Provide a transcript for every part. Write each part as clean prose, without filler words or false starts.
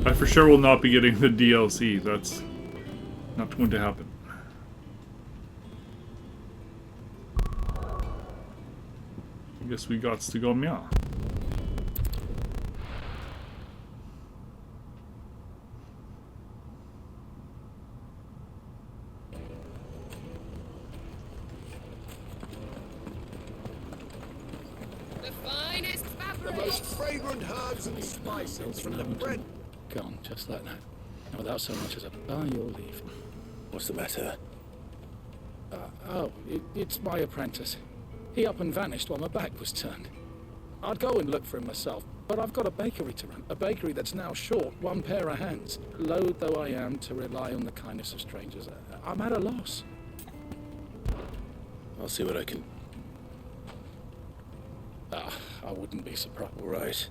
I for sure will not be getting the DLC. That's not going to happen. I guess we got to go meow. The most fragrant herbs and spices from the bread. Gone, just like that. And without so much as a by your leave. What's the matter? It's my apprentice. He up and vanished while my back was turned. I'd go and look for him myself, but I've got a bakery to run. A bakery that's now short one pair of hands. Loath though I am to rely on the kindness of strangers, I'm at a loss. I'll see what I can... I wouldn't be surprised. All right.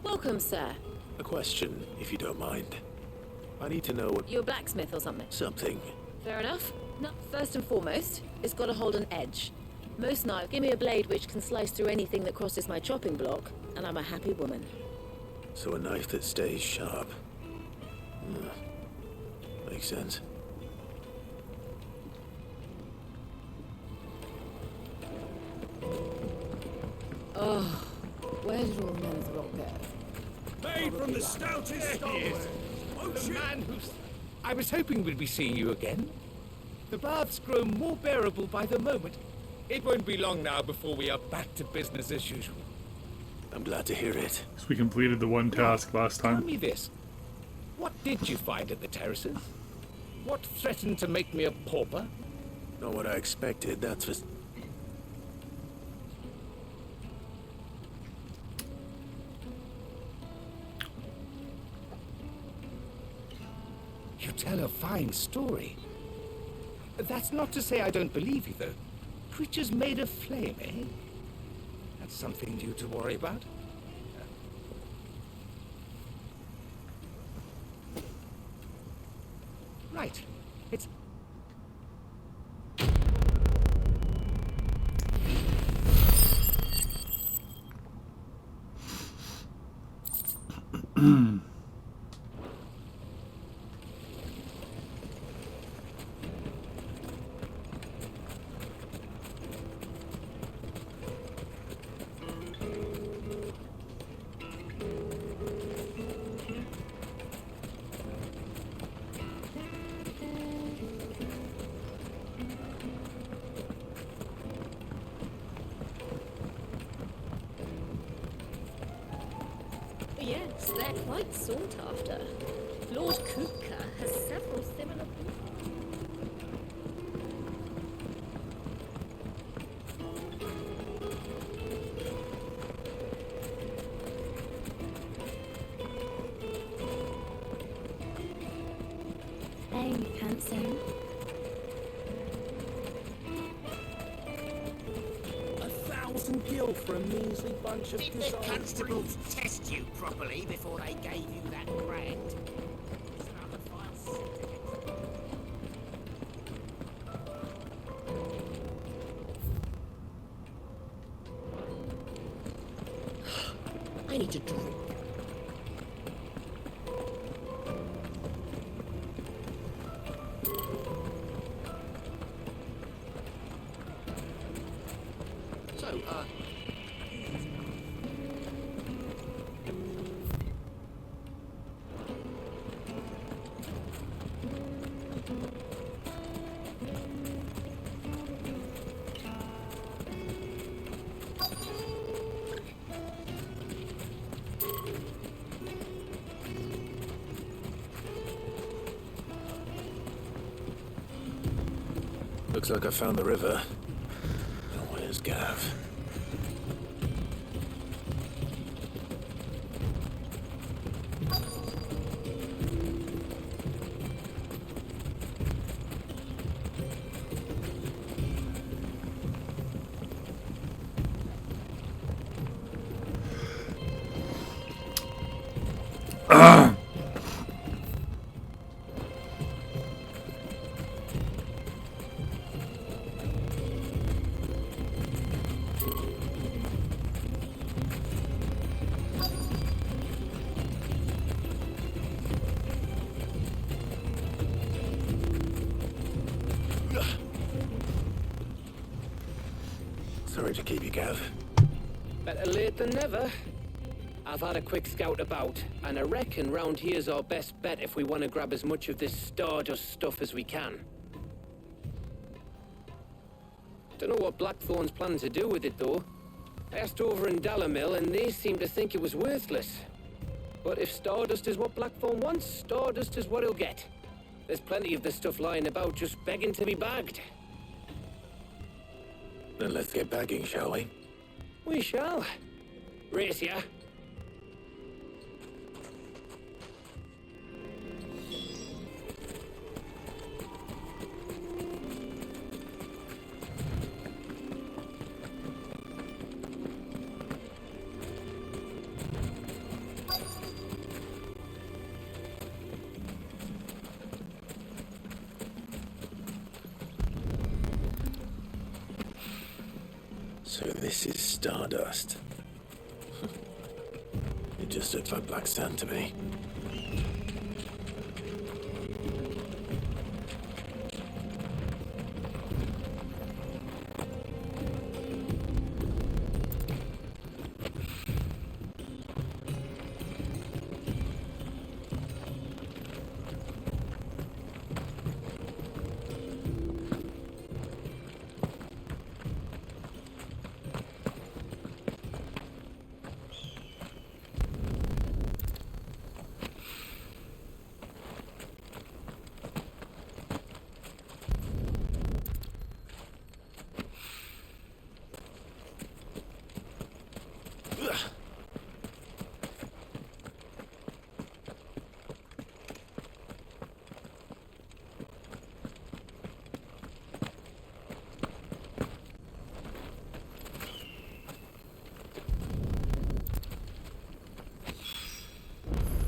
Welcome, sir. A question, if you don't mind. I need to know what... You're a blacksmith or something? Something. Fair enough. No, first and foremost, it's got to hold an edge. Most knives give me a blade which can slice through anything that crosses my chopping block, and I'm a happy woman. So a knife that stays sharp. Makes sense. Oh, where did all men's rock go? Made from the stoutest stone. The man who's... I was hoping we'd be seeing you again. The baths grow more bearable by the moment. It won't be long now before we are back to business as usual. I'm glad to hear it. So we completed the one task last Tell time. me this. What did you find at the terraces? What threatened to make me a pauper? Not what I expected, that's for... You tell a fine story. That's not to say I don't believe you, though. Creatures made of flame, eh? That's something new to worry about. Right. It's... Yes, they're quite sought after. Lord Kupka has several similar... Hey, handsome. 1,000 gil for a measly bunch of Did the dissolved constables test you properly before they gave you that grant? I need to drink. So, Looks like I found the river. Now where's Gav? Gav? Better late than never. I've had a quick scout about, and I reckon round here's our best bet if we want to grab as much of this Stardust stuff as we can. Don't know what Blackthorn's planning to do with it, though. I asked over in Dalamil, and they seem to think it was worthless. But if Stardust is what Blackthorn wants, Stardust is what he'll get. There's plenty of this stuff lying about, just begging to be bagged. Then let's get bagging, shall we? We shall. Race ya. So this is Stardust. It just looks like black sand to me.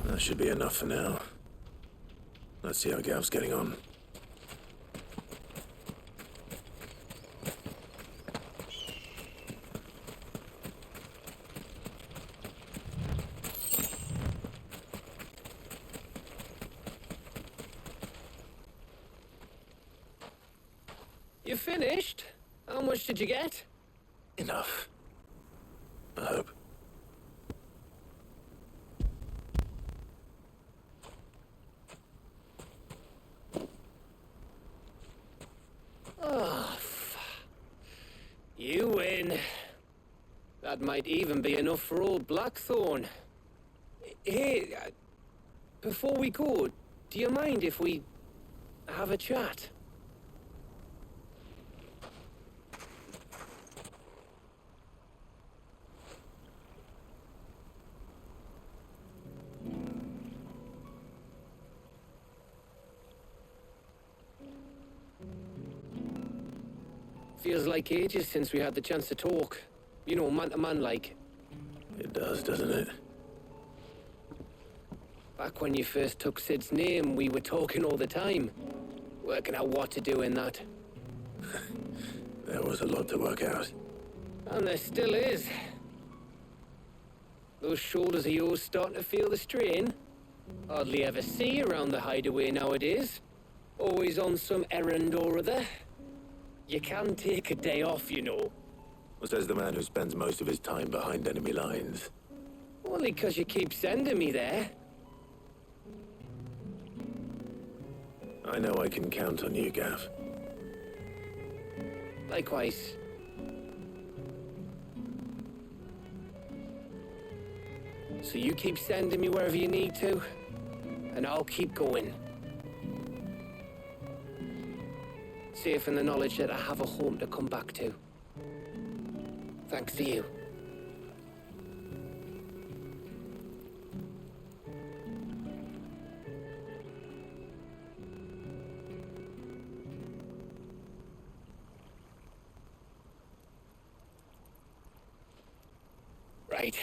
That should be enough for now. Let's see how Gav's getting on. You finished? How much did you get? Enough. I hope. You win. That might even be enough for old Blackthorn. Hey, before we go, do you mind if we have a chat? Feels like ages since we had the chance to talk. You know, man to man like. It does, doesn't it? Back when you first took Sid's name, we were talking all the time. Working out what to do in that. There was a lot to work out. And there still is. Those shoulders of yours starting to feel the strain. Hardly ever see you around the hideaway nowadays. Always on some errand or other. You can take a day off, you know. Says the man who spends most of his time behind enemy lines. Only 'cause you keep sending me there. I know I can count on you, Gav. Likewise. So you keep sending me wherever you need to, and I'll keep going. Safe in the knowledge that I have a home to come back to. Thanks to you. Right.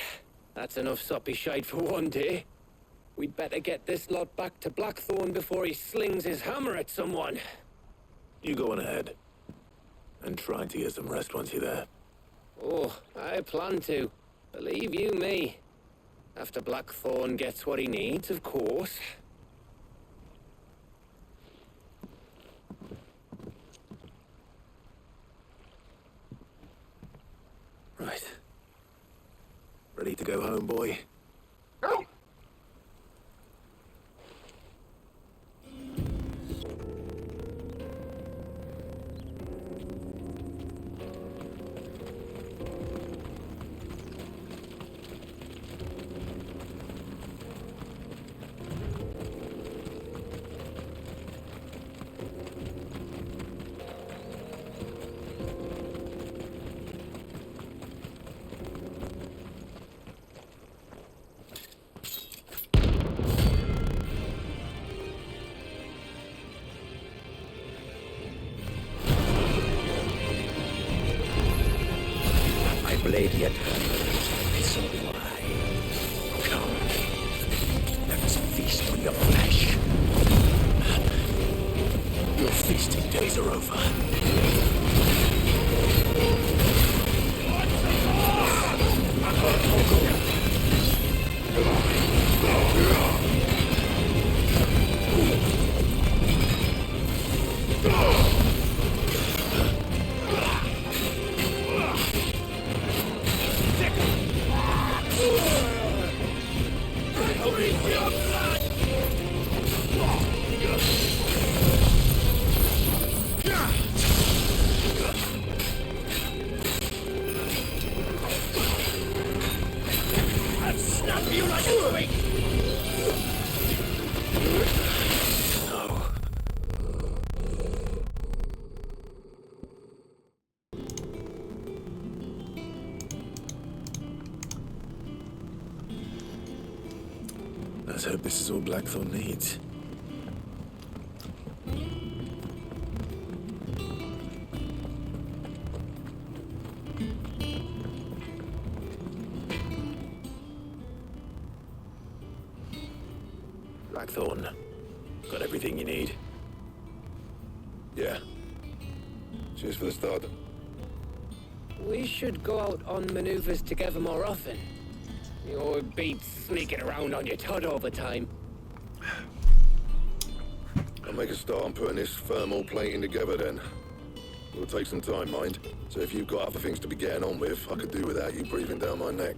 That's enough soppy shite for one day. We'd better get this lot back to Blackthorn before he slings his hammer at someone. You go on ahead. And try to get some rest once you're there. Oh, I plan to. Believe you me. After Blackthorn gets what he needs, of course. Ready to go home, boy? Blade yet. So do I. Come. Let us feast on your flesh. Your feasting days are over. Let's hope this is all Blackthorn needs. Blackthorn, got everything you need? Yeah. Cheers for the start. We should go out on maneuvers together more often. You're beat sneaking around on your Todd all the time. I'll make a start on putting this thermal plating together then. It'll take some time, mind. So if you've got other things to be getting on with, I could do without you breathing down my neck.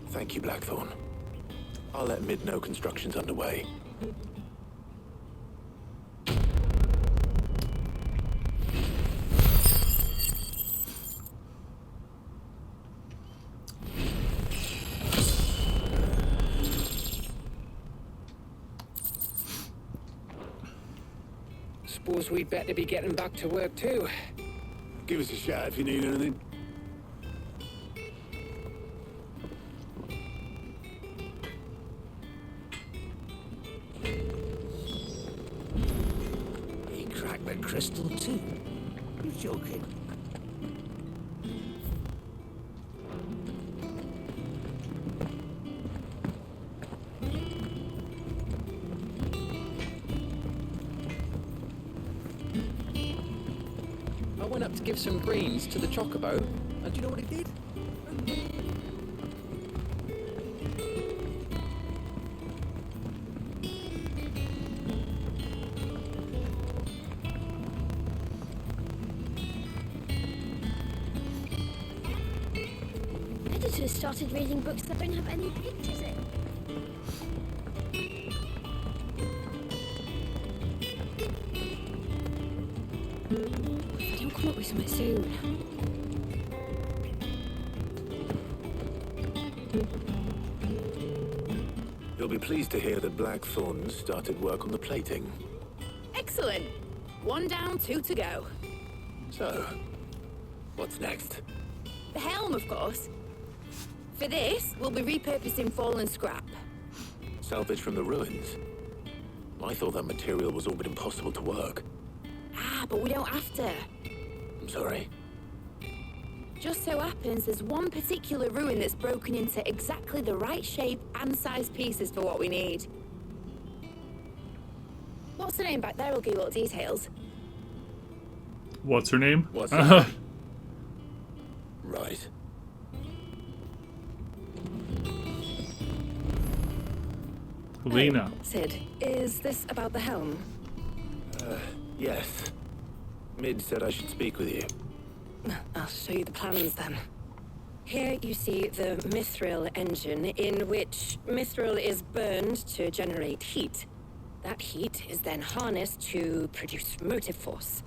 Thank you, Blackthorn. I'll let Mid know construction's underway. Suppose we'd better be getting back to work too. Give us a shout if you need anything. He cracked the crystal too. You joking? I went up to give some greens to the chocobo, and do you know what it did? Editors started reading books that don't have any pictures in. Don't come up with something soon. You'll be pleased to hear that Blackthorn started work on the plating. Excellent. 1 down, 2 to go. So, what's next? The helm, of course. For this, we'll be repurposing fallen scrap. Salvage from the ruins? I thought that material was all but impossible to work. Ah, but we don't have to. I'm sorry. Just so happens there's one particular ruin that's broken into exactly the right shape and size pieces for what we need. What's the name back there? I'll give you all the details. What's her name? What's that? Right. Helena. Sid, is this about the helm? Yes. Mid said I should speak with you. I'll show you the plans then. Here you see the mithril engine, in which mithril is burned to generate heat. That heat is then harnessed to produce motive force.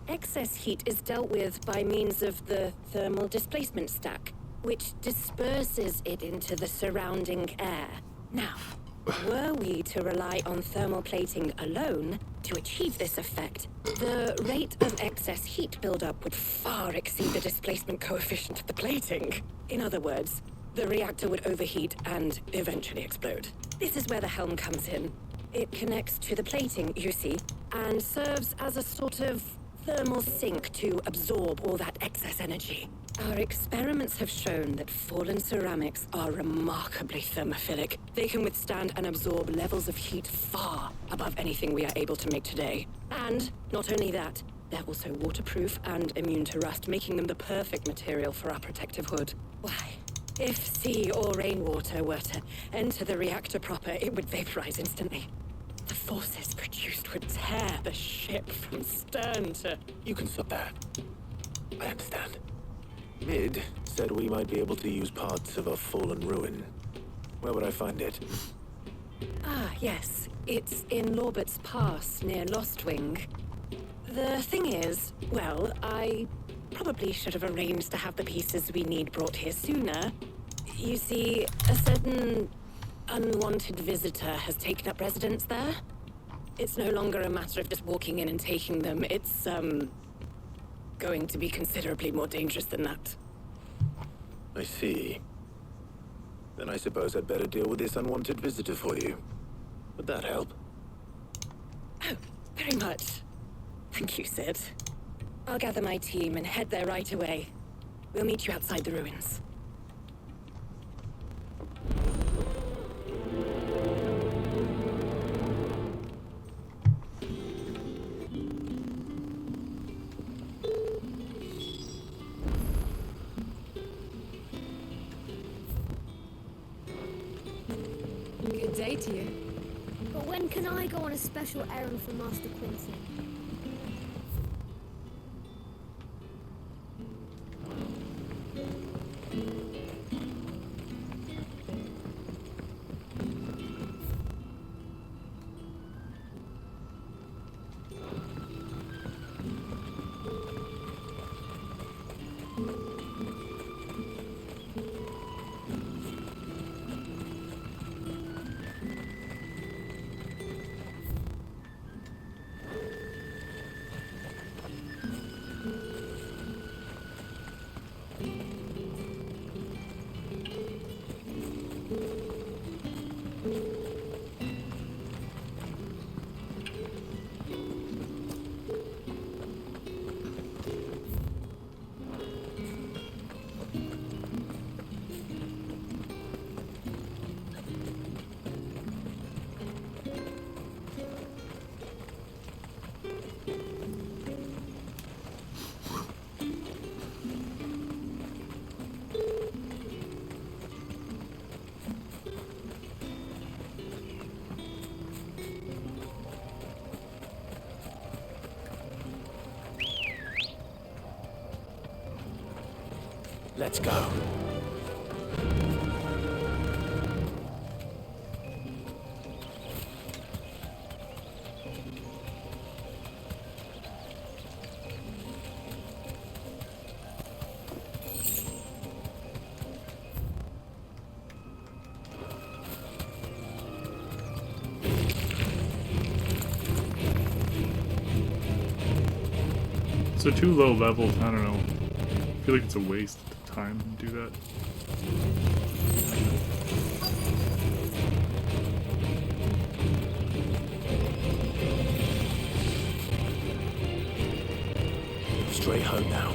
Excess heat is dealt with by means of the thermal displacement stack, which disperses it into the surrounding air. Now, were we to rely on thermal plating alone to achieve this effect, the rate of excess heat buildup would far exceed the displacement coefficient of the plating. In other words, the reactor would overheat and eventually explode. This is where the helm comes in. It connects to the plating, you see, and serves as a sort of thermal sink to absorb all that excess energy. Our experiments have shown that fallen ceramics are remarkably thermophilic. They can withstand and absorb levels of heat far above anything we are able to make today. And not only that, they're also waterproof and immune to rust, making them the perfect material for our protective hood. Why, if sea or rainwater were to enter the reactor proper, it would vaporize instantly. The forces produced would tear the ship from stern to... You can stop there. I understand. Mid said we might be able to use parts of a fallen ruin. Where would I find it? Ah, yes. It's in Lorbert's Pass, near Lostwing. The thing is, well, I probably should have arranged to have the pieces we need brought here sooner. You see, a certain unwanted visitor has taken up residence there. It's no longer a matter of just walking in and taking them. It's, going to be considerably more dangerous than that. I see. Then I suppose I'd better deal with this unwanted visitor for you. Would that help? Oh, very much. Thank you, Sid. I'll gather my team and head there right away. We'll meet you outside the ruins. Good day to you. But when can I go on a special errand for Master Quincy? Let's go. So 2 low levels, I don't know. I feel like it's a waste of time to do that. Straight home now.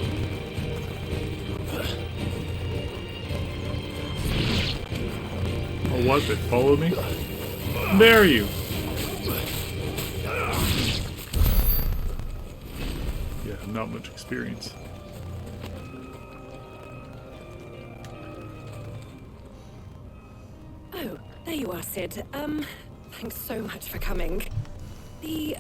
Oh, what? They followed me? Dare you! Yeah, not much experience. Oh, there you are, Sid. Thanks so much for coming. The,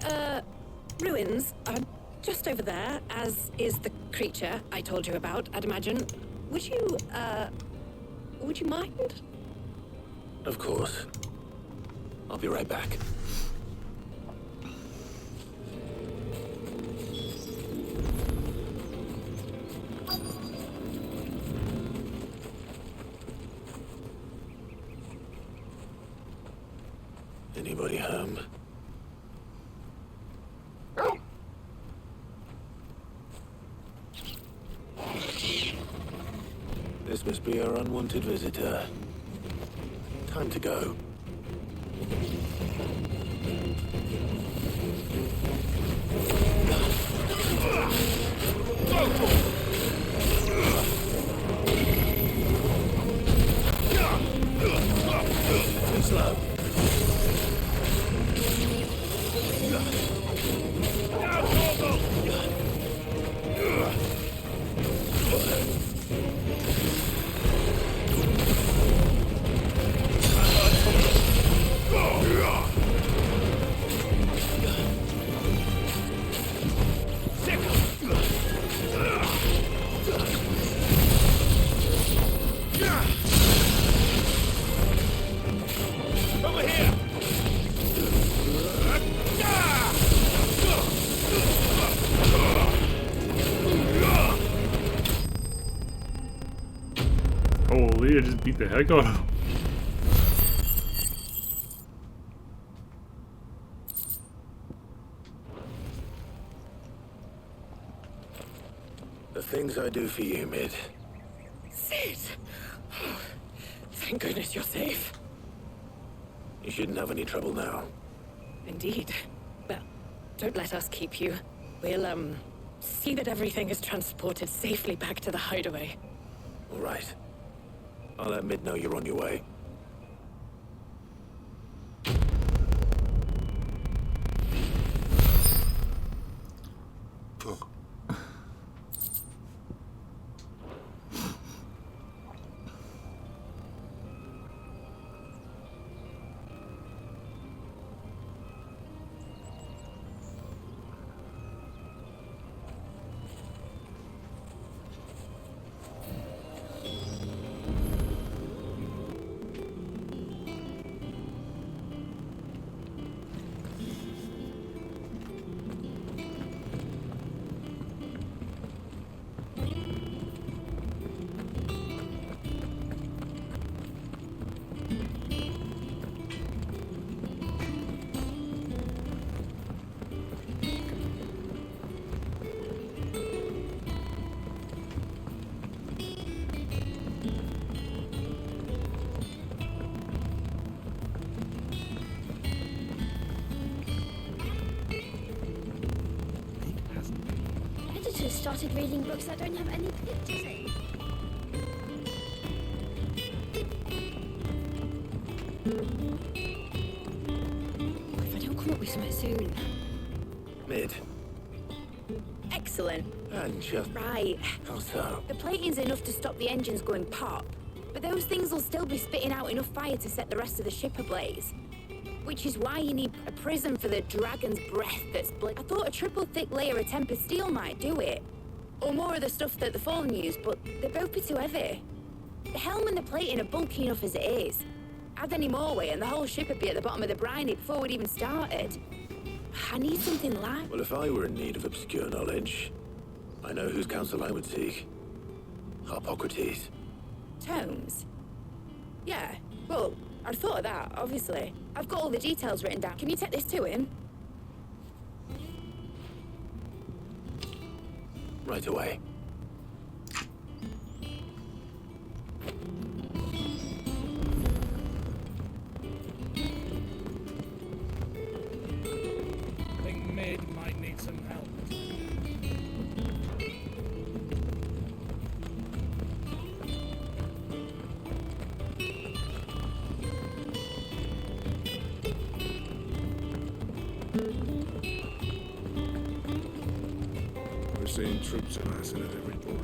ruins are just over there, as is the creature I told you about, I'd imagine. would you mind? Of course. I'll be right back. Anybody home? This must be our unwanted visitor. Time to go. Too slow. Holy, I just beat the heck out of him. The things I do for you, Mid. Sid! Oh, thank goodness you're safe. You shouldn't have any trouble now. Indeed. Well, don't let us keep you. We'll, see that everything is transported safely back to the hideaway. All right. I'll let Mid know you're on your way. Started reading books that don't have any pictures in. If I don't come up with something soon. Mid. Excellent. And just... Right. How so? The plating's enough to stop the engines going pop, but those things will still be spitting out enough fire to set the rest of the ship ablaze. Which is why you need a prism for the dragon's breath that's I thought a triple thick layer of tempered steel might do it. Or more of the stuff that the Fallen use, but they'd both be too heavy. The helm and the plating are bulky enough as it is. Add any more weight and the whole ship would be at the bottom of the briny before we'd even started. I need something light. Well, if I were in need of obscure knowledge, I know whose counsel I would seek. Harpocrates. Tomes? Yeah, well, I'd thought of that, obviously. I've got all the details written down. Can you take this to him? Right away. I think Mid might need some help. We're seeing troops amassing at every port.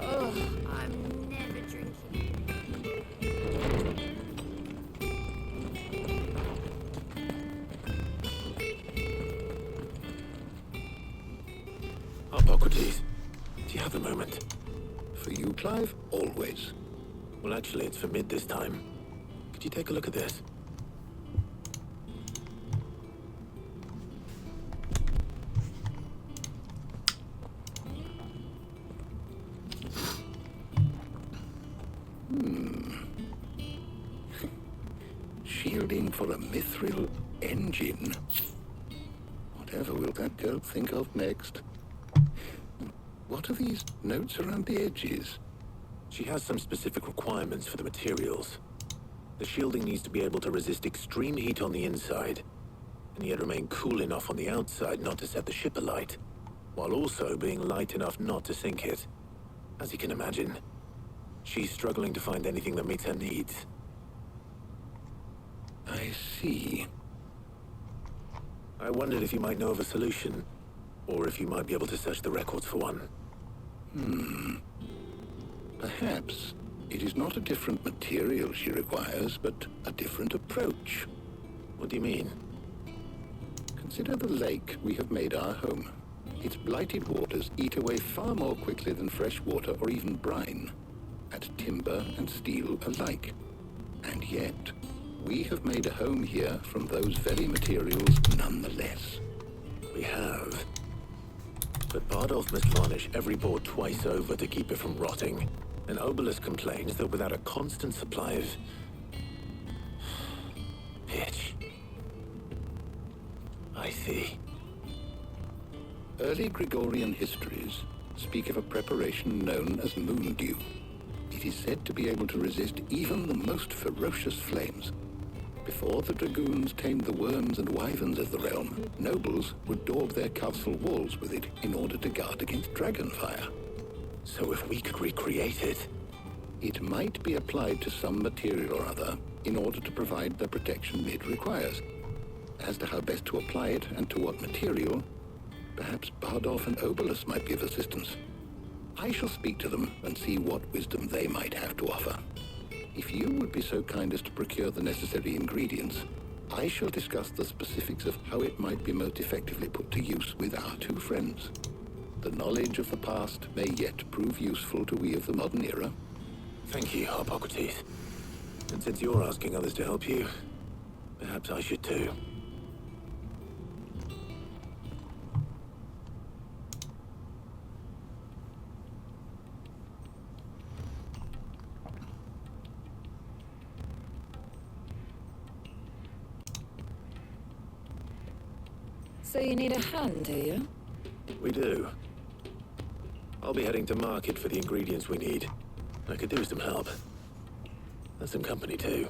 Ugh. Hippocrates. Do you have a moment? For you, Clive? Always. Well, actually, it's for Mid this time. Could you take a look at this? Shielding for a mithril engine. Whatever will that girl think of next? What are these notes around the edges? She has some specific requirements for the materials. The shielding needs to be able to resist extreme heat on the inside, and yet remain cool enough on the outside not to set the ship alight, while also being light enough not to sink it. As you can imagine, she's struggling to find anything that meets her needs. I see. I wondered if you might know of a solution, or if you might be able to search the records for one. Perhaps it is not a different material she requires, but a different approach. What do you mean? Consider the lake we have made our home. Its blighted waters eat away far more quickly than fresh water or even brine, at timber and steel alike. And yet, we have made a home here from those very materials nonetheless. We have. But Bardolph must varnish every board twice over to keep it from rotting. And Obelisk complains that without a constant supply of pitch. I see. Early Gregorian histories speak of a preparation known as moon dew. It is said to be able to resist even the most ferocious flames. Before the dragoons tamed the worms and wyverns of the realm, nobles would daub their castle walls with it in order to guard against dragonfire. So if we could recreate it... It might be applied to some material or other in order to provide the protection Mid requires. As to how best to apply it and to what material, perhaps Bardolph and Obelisk might be of assistance. I shall speak to them and see what wisdom they might have to offer. If you would be so kind as to procure the necessary ingredients, I shall discuss the specifics of how it might be most effectively put to use with our two friends. The knowledge of the past may yet prove useful to we of the modern era. Thank you, Hippocrates. And since you're asking others to help you, perhaps I should too. So you need a hand, do you? We do. I'll be heading to market for the ingredients we need. I could do with some help. And some company too.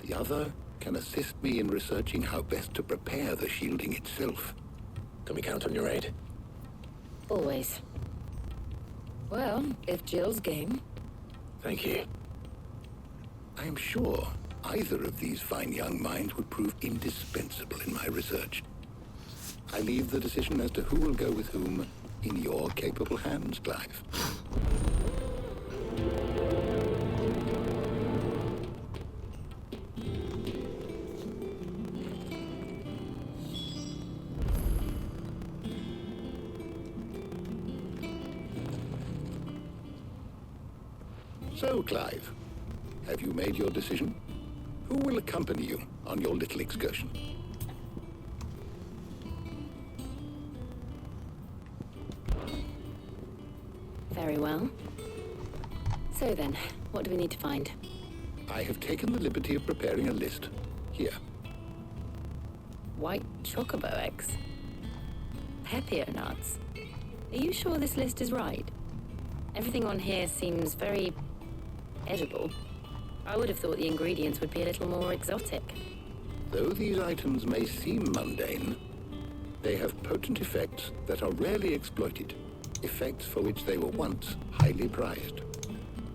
The other can assist me in researching how best to prepare the shielding itself. Can we count on your aid? Always. Well, if Jill's game. Thank you. I am sure either of these fine young minds would prove indispensable in my research. I leave the decision as to who will go with whom in your capable hands, Clive. So, Clive, have you made your decision? Who will accompany you on your little excursion? Very well. So then, what do we need to find? I have taken the liberty of preparing a list. Here. White chocobo eggs? Pepio nuts? Are you sure this list is right? Everything on here seems very edible. I would have thought the ingredients would be a little more exotic. Though these items may seem mundane, they have potent effects that are rarely exploited, effects for which they were once highly prized.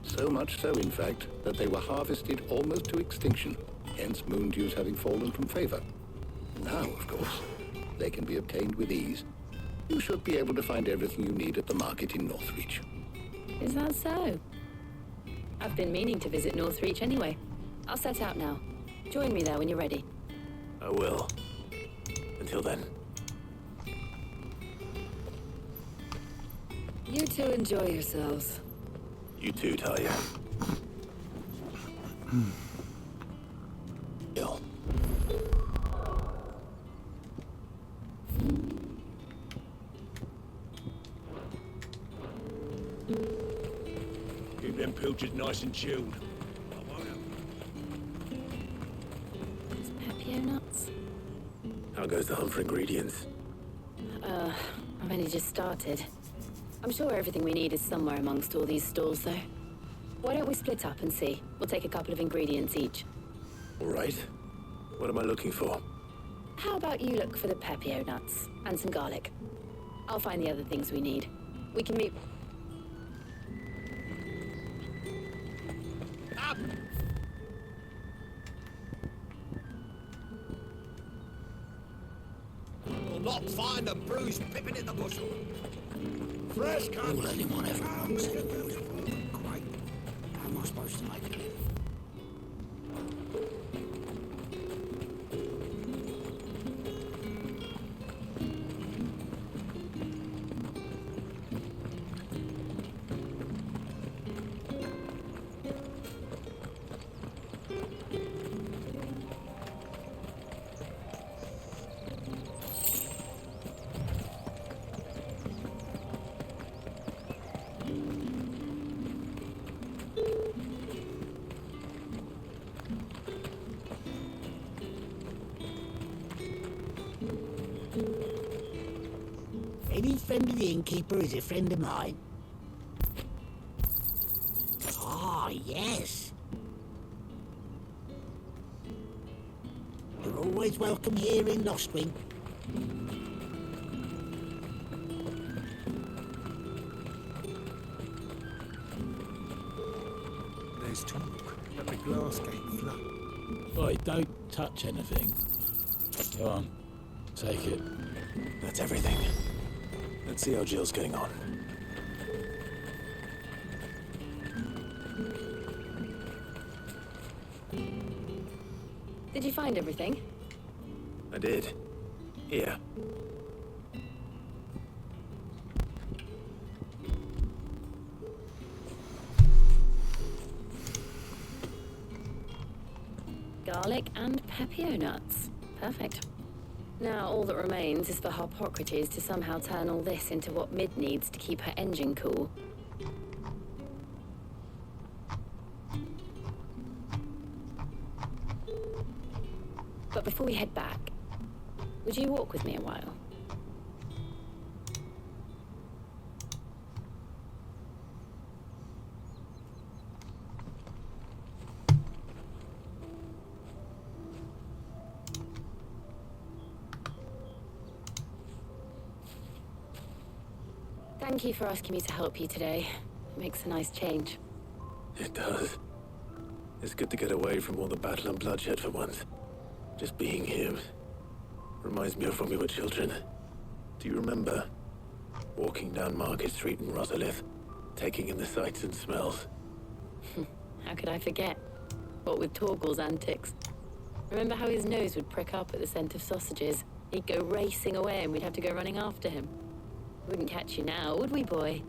So much so, in fact, that they were harvested almost to extinction, hence moon dews having fallen from favor. Now, of course, they can be obtained with ease. You should be able to find everything you need at the market in Northreach. Is that so? I've been meaning to visit Northreach anyway. I'll set out now. Join me there when you're ready. I will. Until then. You two enjoy yourselves. You too, Talia. Ill. Keep them pilchards nice and chilled. Pepio nuts? How goes the hunt for ingredients? I've only just started. I'm sure everything we need is somewhere amongst all these stalls, though. Why don't we split up and see? We'll take a couple of ingredients each. All right. What am I looking for? How about you look for the pepio nuts and some garlic? I'll find the other things we need. We can meet... Up! Will not find a bruised pippin in the bushel. Fresh cut. Will anyone ever wants any news? Quite. How am I supposed to make it live? Any friend of the innkeeper is a friend of mine. Ah, yes. You're always welcome here in Nostwing. There's talk that the glass gate flood. Oi, don't touch anything. Go on, take it. That's everything. Let's see how Jill's getting on. Did you find everything? I did. Here. Garlic and pepio nuts. Perfect. Now all that remains is for Harpocrates to somehow turn all this into what Mid needs to keep her engine cool. But before we head back, would you walk with me a while? Thank you for asking me to help you today. It makes a nice change. It does. It's good to get away from all the battle and bloodshed for once. Just being here reminds me of when we were children. Do you remember? Walking down Market Street in Rosalith, taking in the sights and smells. How could I forget? What with Torgal's antics. Remember how his nose would prick up at the scent of sausages? He'd go racing away and we'd have to go running after him. Wouldn't catch you now, would we, boy?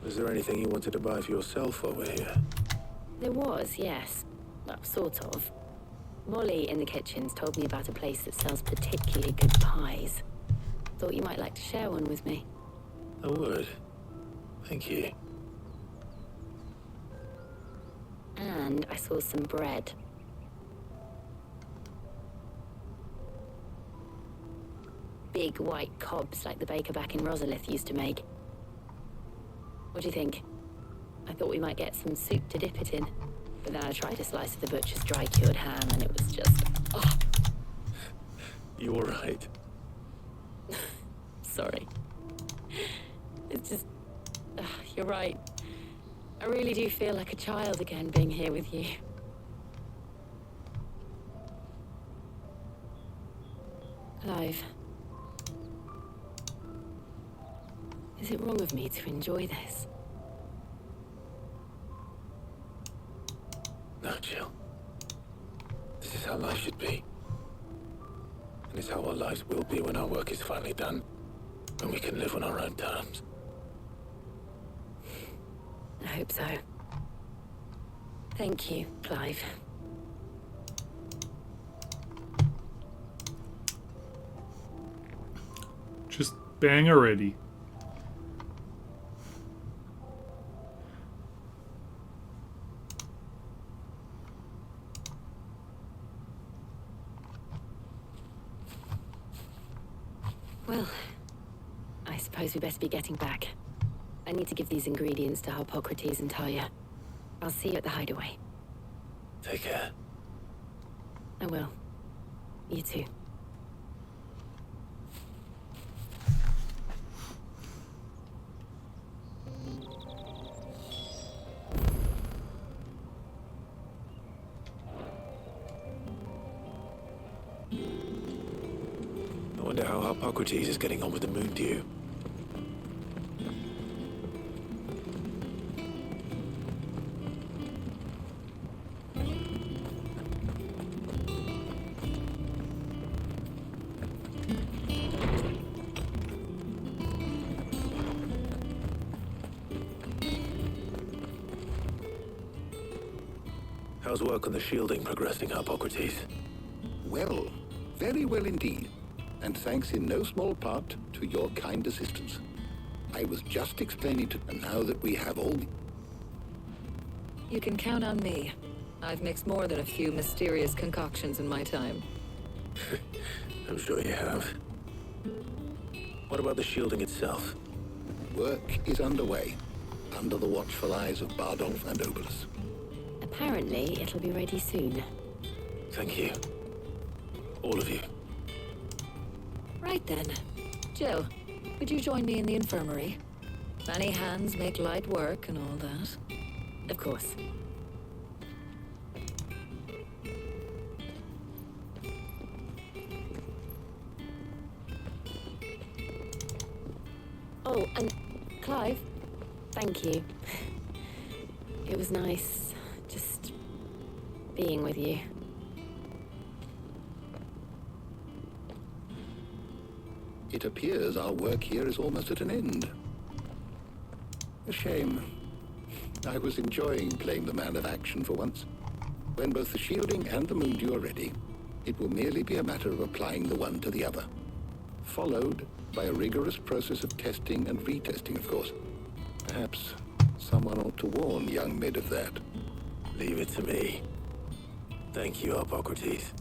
Was there anything you wanted to buy for yourself while we're here? There was, yes. Well, sort of. Molly in the kitchens told me about a place that sells particularly good pies. Thought you might like to share one with me. I would. Thank you. And I saw some bread. Big white cobs like the baker back in Rosalith used to make. What do you think? I thought we might get some soup to dip it in. But then I tried a slice of the butcher's dry-cured ham and it was just... oh. You're right. Sorry. It's just... you're right. I really do feel like a child again being here with you. Clive. Is it wrong of me to enjoy this? No, Jill. This is how life should be. And it's how our lives will be when our work is finally done. when we can live on our own terms. I hope so. Thank you, Clive. Just bang already. Well, I suppose we best be getting back. I need to give these ingredients to Hippocrates and Talia. I'll see you at the hideaway. Take care. I will. You too. I wonder how Hippocrates is getting on with the moon dew. How's work on the shielding progressing, Hippocrates? Well, very well indeed. And thanks in no small part to your kind assistance. I was just explaining to... And now that we have all... You can count on me. I've mixed more than a few mysterious concoctions in my time. I'm sure you have. What about the shielding itself? Work is underway, under the watchful eyes of Bardolph and Obolus. Apparently, it'll be ready soon. Thank you. All of you. Right then. Jill, would you join me in the infirmary? Many hands make light work and all that. Of course. Oh, and Clive, thank you. It was nice just being with you. It appears our work here is almost at an end. A shame. I was enjoying playing the man of action for once. When both the shielding and the moondew are ready, it will merely be a matter of applying the one to the other. Followed by a rigorous process of testing and retesting, of course. Perhaps someone ought to warn young Mid of that. Leave it to me. Thank you, Hippocrates.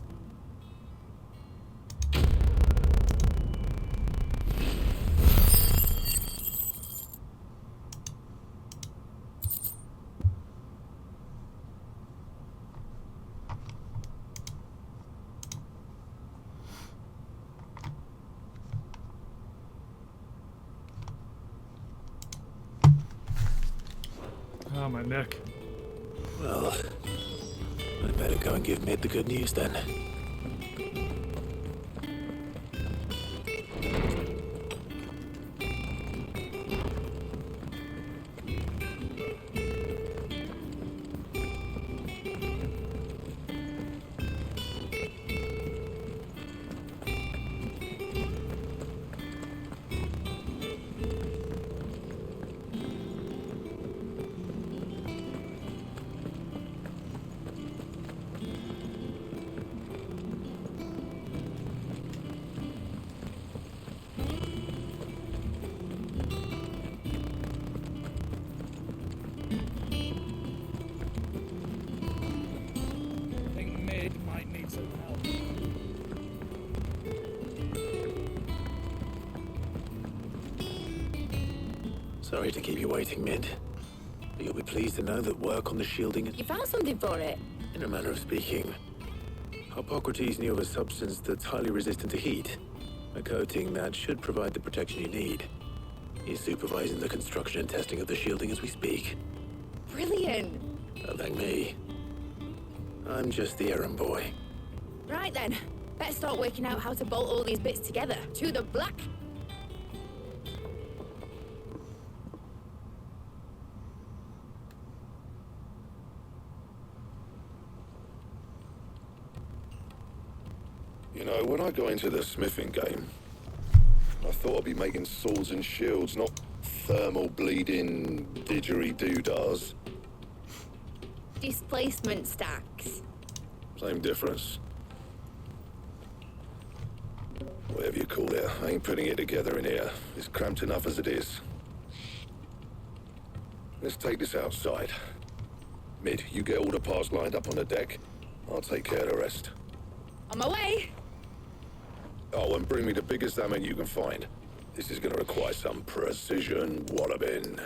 Ah, my neck. Well, I better go and give Mid the good news then. Sorry to keep you waiting, Mid. But you'll be pleased to know that work on the shielding is... You found something for it? In a manner of speaking. Hippocrates knew of a substance that's highly resistant to heat. A coating that should provide the protection you need. He's supervising the construction and testing of the shielding as we speak. Brilliant. Don't thank me. I'm just the errand boy. Right then. Better start working out how to bolt all these bits together. To the black. You know, when I got into the smithing game, I thought I'd be making swords and shields, not thermal bleeding didgeridoo-dahs. Displacement stacks. Same difference. Whatever you call it, I ain't putting it together in here. It's cramped enough as it is. Let's take this outside. Mid, you get all the parts lined up on the deck. I'll take care of the rest. On my way. Oh, and bring me the biggest diamond you can find. This is gonna require some precision walloping.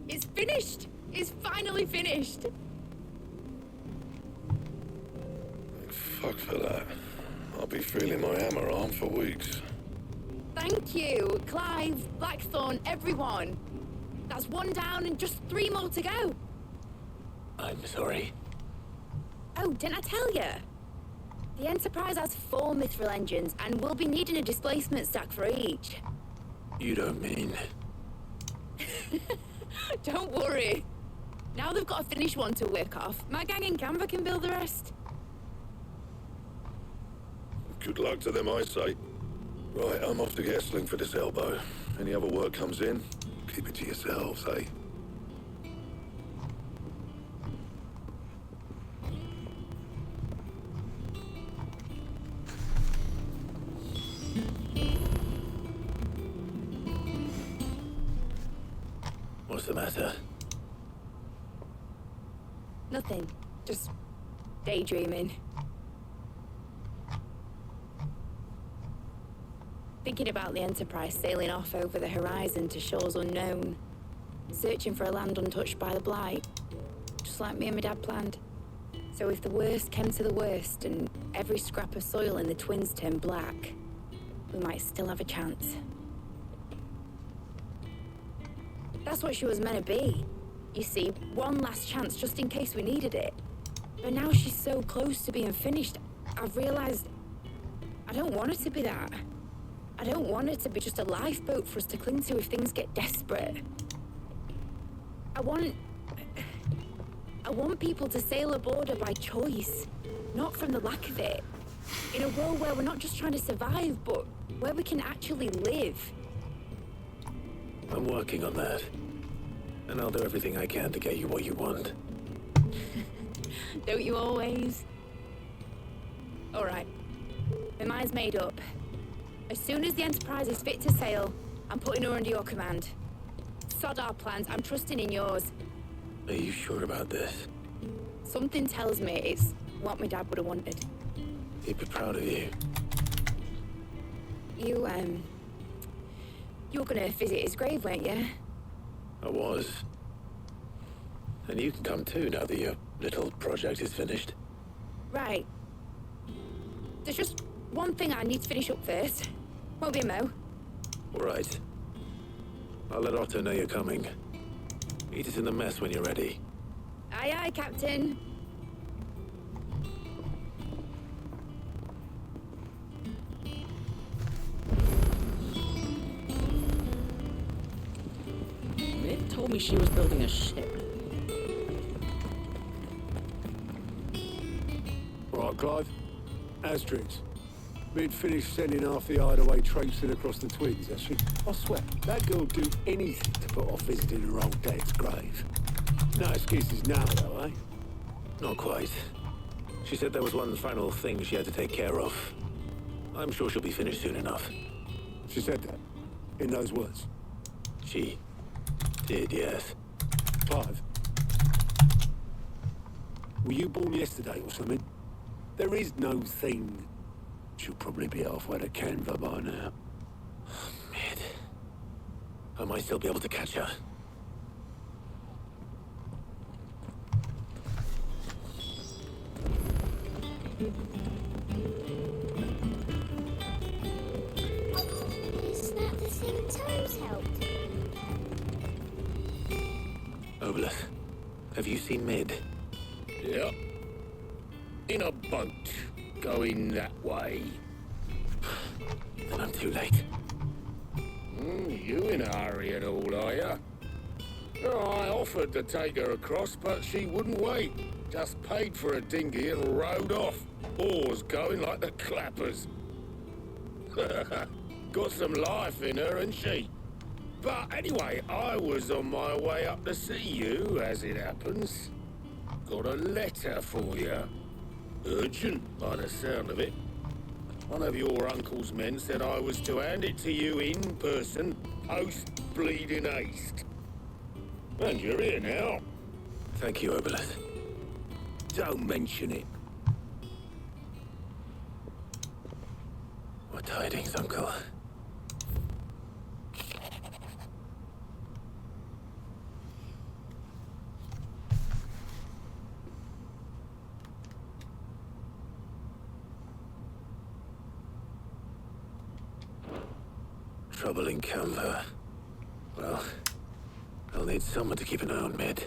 It's finished! It's finally finished! Fuck for that. I'll be feeling my hammer arm for weeks. Thank you, Clive, Blackthorn, everyone. That's one down and just 3 more to go. I'm sorry. Oh, didn't I tell you? The Enterprise has 4 mithril engines, and we'll be needing a displacement stack for each. You don't mean... Don't worry. Now they've got a finished one to work off, my gang in Canva can build the rest. Good luck to them, I say. Right, I'm off to get a sling for this elbow. Any other work comes in, keep it to yourselves, eh? What's the matter? Nothing. Just daydreaming. Thinking about the Enterprise sailing off over the horizon to shores unknown. Searching for a land untouched by the Blight. Just like me and my dad planned. So if the worst came to the worst and every scrap of soil in the Twins turned black, we might still have a chance. That's what she was meant to be. You see, one last chance just in case we needed it. But now she's so close to being finished, I've realized I don't want it to be that. I don't want it to be just a lifeboat for us to cling to if things get desperate. I want people to sail aboard her by choice, not from the lack of it. In a world where we're not just trying to survive, but where we can actually live. I'm working on that. And I'll do everything I can to get you what you want. Don't you always? All right. My mind's made up. As soon as the Enterprise is fit to sail, I'm putting her under your command. Sod our plans, I'm trusting in yours. Are you sure about this? Something tells me it's what my dad would have wanted. He'd be proud of you. You were gonna visit his grave, weren't you? I was. And you can come too now that your little project is finished. Right. There's just one thing I need to finish up first. Won't be a mo. All right. I'll let Otto know you're coming. Meet us in the mess when you're ready. Aye, aye, Captain. It told me she was building a ship. Right, Clive. Asterix. Mid finished sending half the hideaway traipsing across the Twins, has she? I swear, that girl'd do anything to put off visiting her old dad's grave. No excuses now, though, eh? Not quite. She said there was one final thing she had to take care of. I'm sure she'll be finished soon enough. She said that? In those words? She did, yes. Clive. Were you born yesterday or something? There is no thing. She'll probably be halfway to Canva by now. Mid. I might still be able to catch her. Is that the thing Toes helped? Obolus, have you seen Mid? Yep. In a boat, going that way. Then I'm too late. You in a hurry at all, are ya? Oh, I offered to take her across, but she wouldn't wait. Just paid for a dinghy and rowed off. Oars going like the clappers. Got some life in her, ain't she? But anyway, I was on my way up to see you, as it happens. Got a letter for you. Urgent, by the sound of it. One of your uncle's men said I was to hand it to you in person, post-bleeding haste. And you're here now. Thank you, Obolus. Don't mention it. What tidings, Uncle? Trouble in Canva. Well, I'll need someone to keep an eye on Mid.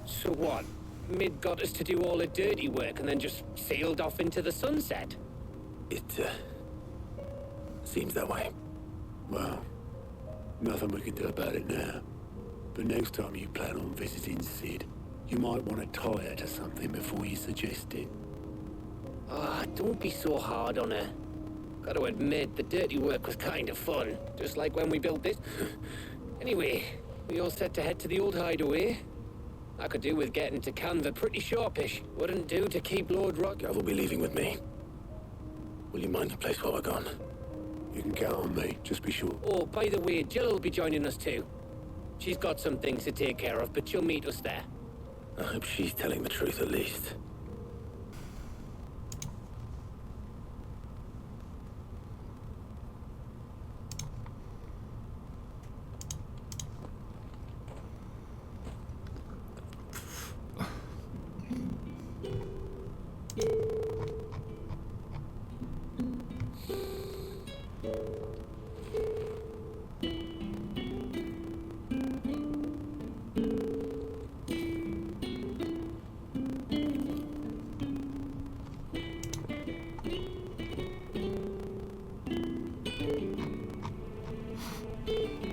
So what? Mid got us to do all the dirty work and then just sailed off into the sunset? It, seems that way. Well, nothing we can do about it now. But next time you plan on visiting Sid, you might want to tie her to something before you suggest it. Ah, don't be so hard on her. Gotta admit, the dirty work was kind of fun. Just like when we built this. Anyway, we all set to head to the old hideaway. I could do with getting to Canva pretty sharpish. Wouldn't do to keep Lord Rock. Gav will be leaving with me. Will you mind the place while we're gone? You can count on me, just be sure. Oh, by the way, Jill will be joining us too. She's got some things to take care of, but she'll meet us there. I hope she's telling the truth at least.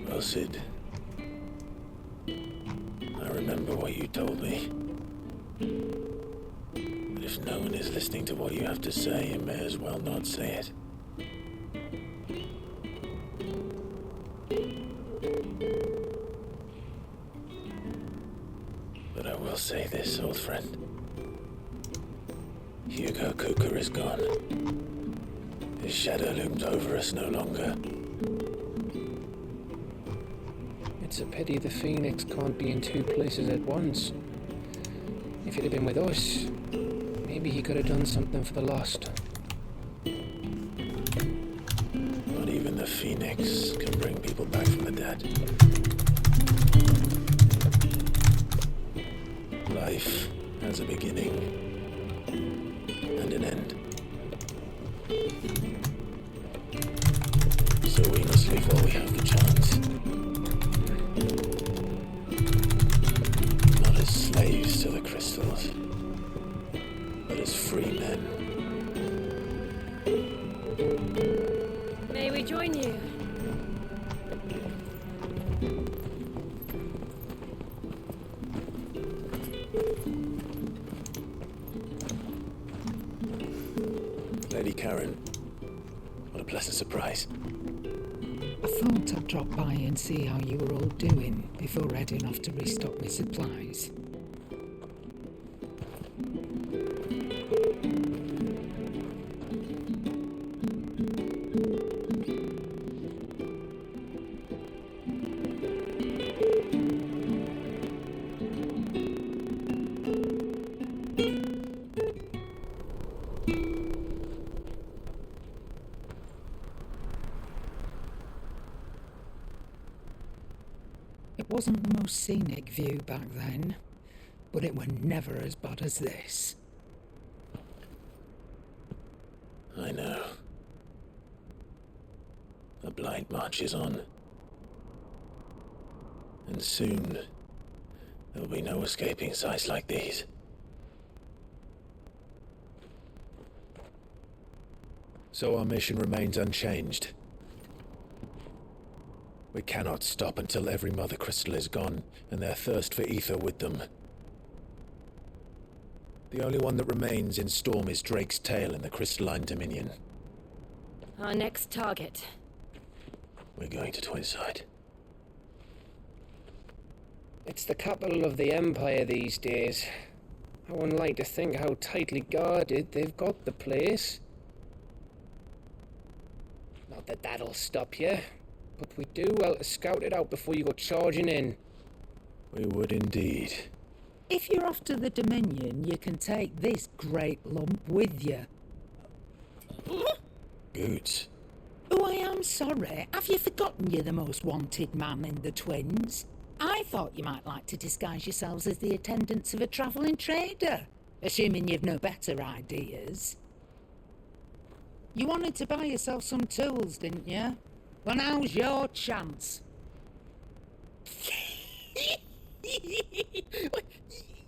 Well, Sid, I remember what you told me. But if no one is listening to what you have to say, you may as well not say it. But I will say this, old friend. Hugo Kuka is gone. His shadow looms over us no longer. It's a pity the Phoenix can't be in two places at once. If he'd have been with us, maybe he could have done something for the lost. Not even the Phoenix can bring people back from the dead. Life has a beginning and an end. So we must live while we have the chance. Not as slaves to the crystals, but as free men. May we join you? Lady Karen, what a pleasant surprise. I thought I'd drop by and see how you were all doing before heading off to restock my supplies. wasn't the most scenic view back then, but it were never as bad as this. I know. The blind march is on. And soon, there'll be no escaping sights like these. So our mission remains unchanged. We cannot stop until every Mother Crystal is gone, and their thirst for ether with them. The only one that remains in Storm is Drake's Tail in the Crystalline Dominion. Our next target. We're going to Twinside. It's the capital of the Empire these days. I wouldn't like to think how tightly guarded they've got the place. Not that that'll stop you, but we do well to scout it out before you go charging in. We would indeed. If you're off to the Dominion, you can take this great lump with you. Goots. Oh, I am sorry. Have you forgotten you're the most wanted man in the Twins? I thought you might like to disguise yourselves as the attendants of a travelling trader, assuming you've no better ideas. You wanted to buy yourself some tools, didn't you? Well, now's your chance.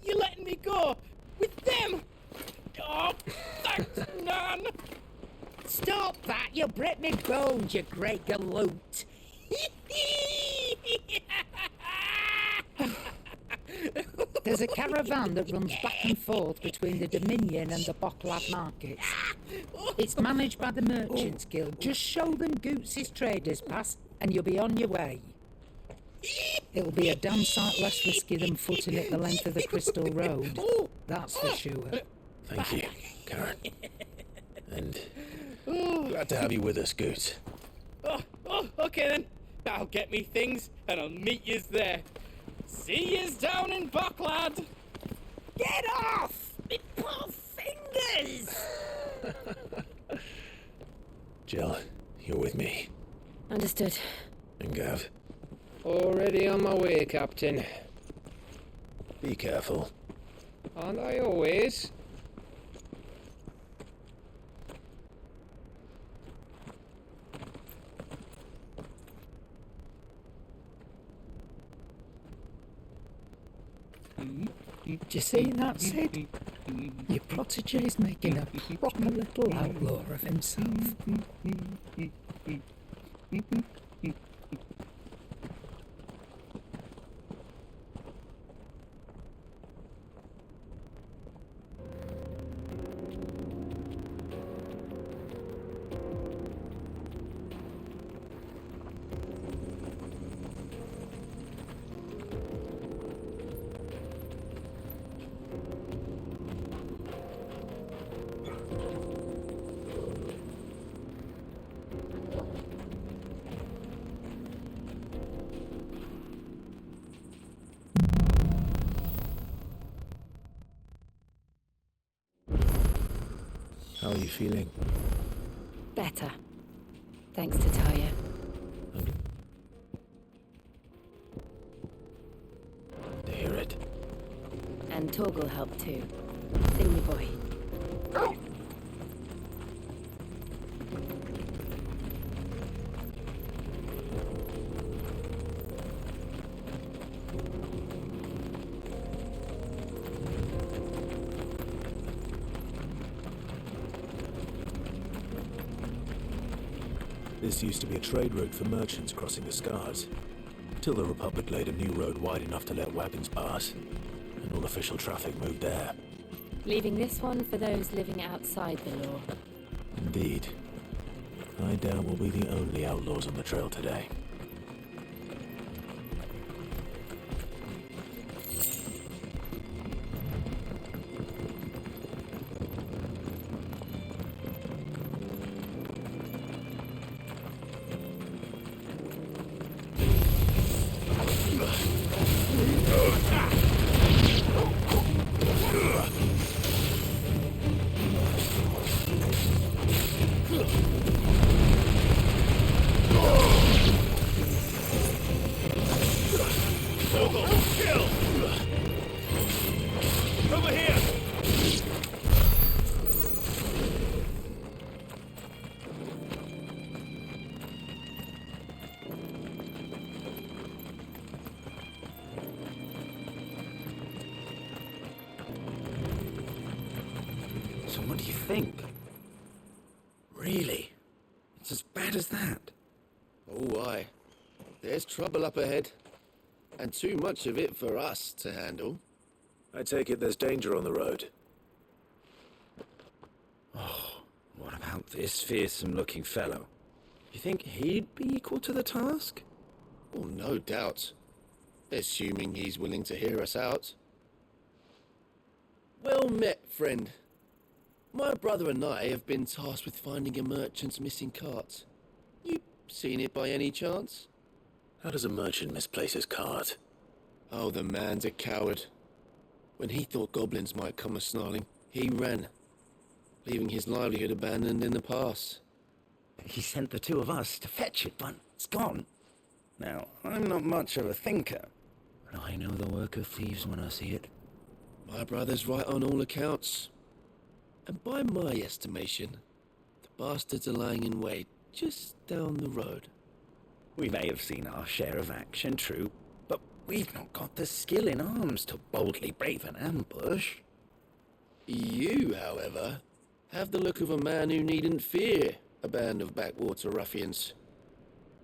You're letting me go with them? Oh, thanks, Nan. Stop that! You'll break me bones, you great galoot. There's a caravan that runs back and forth between the Dominion and the Bocklad markets. It's managed by the Merchants Guild. Just show them Goots' traders pass and you'll be on your way. It'll be a damn sight less risky than footing it the length of the Crystal Road. That's for sure. Thank you, Karen. And glad to have you with us, Goots. Okay then. I'll get me things and I'll meet yous there. See yous down in Bocklad. Get off! Me poor fingers! Jill, you're with me. Understood. And Gav. Already on my way, Captain. Be careful. Aren't I always? Do you see that, Sid? Your protege's making a proper little outlaw of himself. How are you feeling? Better. Thanks to Taya. To hear it. And Torgal helped too. Thingy boy. This used to be a trade route for merchants crossing the Scars, till the Republic laid a new road wide enough to let wagons pass, and all official traffic moved there. Leaving this one for those living outside the law. Indeed. I doubt we'll be the only outlaws on the trail today. What do you think? Really? It's as bad as that? Oh, aye. There's trouble up ahead. And too much of it for us to handle. I take it there's danger on the road. Oh, what about this fearsome-looking fellow? You think he'd be equal to the task? Oh, no doubt. Assuming he's willing to hear us out. Well met, friend. My brother and I have been tasked with finding a merchant's missing cart. You seen it by any chance? How does a merchant misplace his cart? Oh, the man's a coward. When he thought goblins might come a-snarling, he ran, leaving his livelihood abandoned in the pass. He sent the two of us to fetch it, but it's gone. Now, I'm not much of a thinker, but I know the work of thieves when I see it. My brother's right on all accounts. And by my estimation, the bastards are lying in wait just down the road. We may have seen our share of action, true, but we've not got the skill in arms to boldly brave an ambush. You, however, have the look of a man who needn't fear a band of backwater ruffians.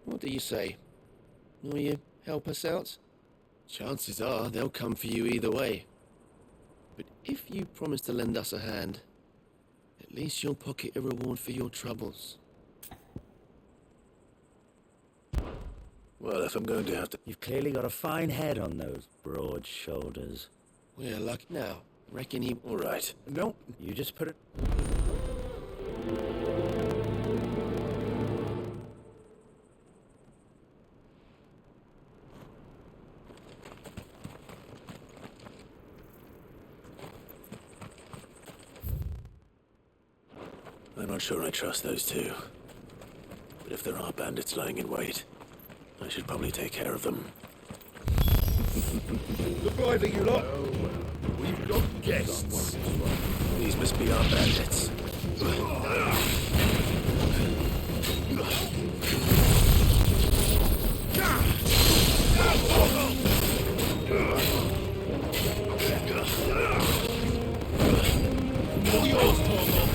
What do you say? Will you help us out? Chances are they'll come for you either way. But if you promise to lend us a hand, at least you'll pocket a reward for your troubles. Well, if I'm going to have to... You've clearly got a fine head on those broad shoulders. We're lucky now. Reckon he... All right. No, you just put it... I'm not sure I trust those two. But if there are bandits lying in wait, I should probably take care of them. Look lively, you lot! We've got guests. These must be our bandits. All yours, Torval.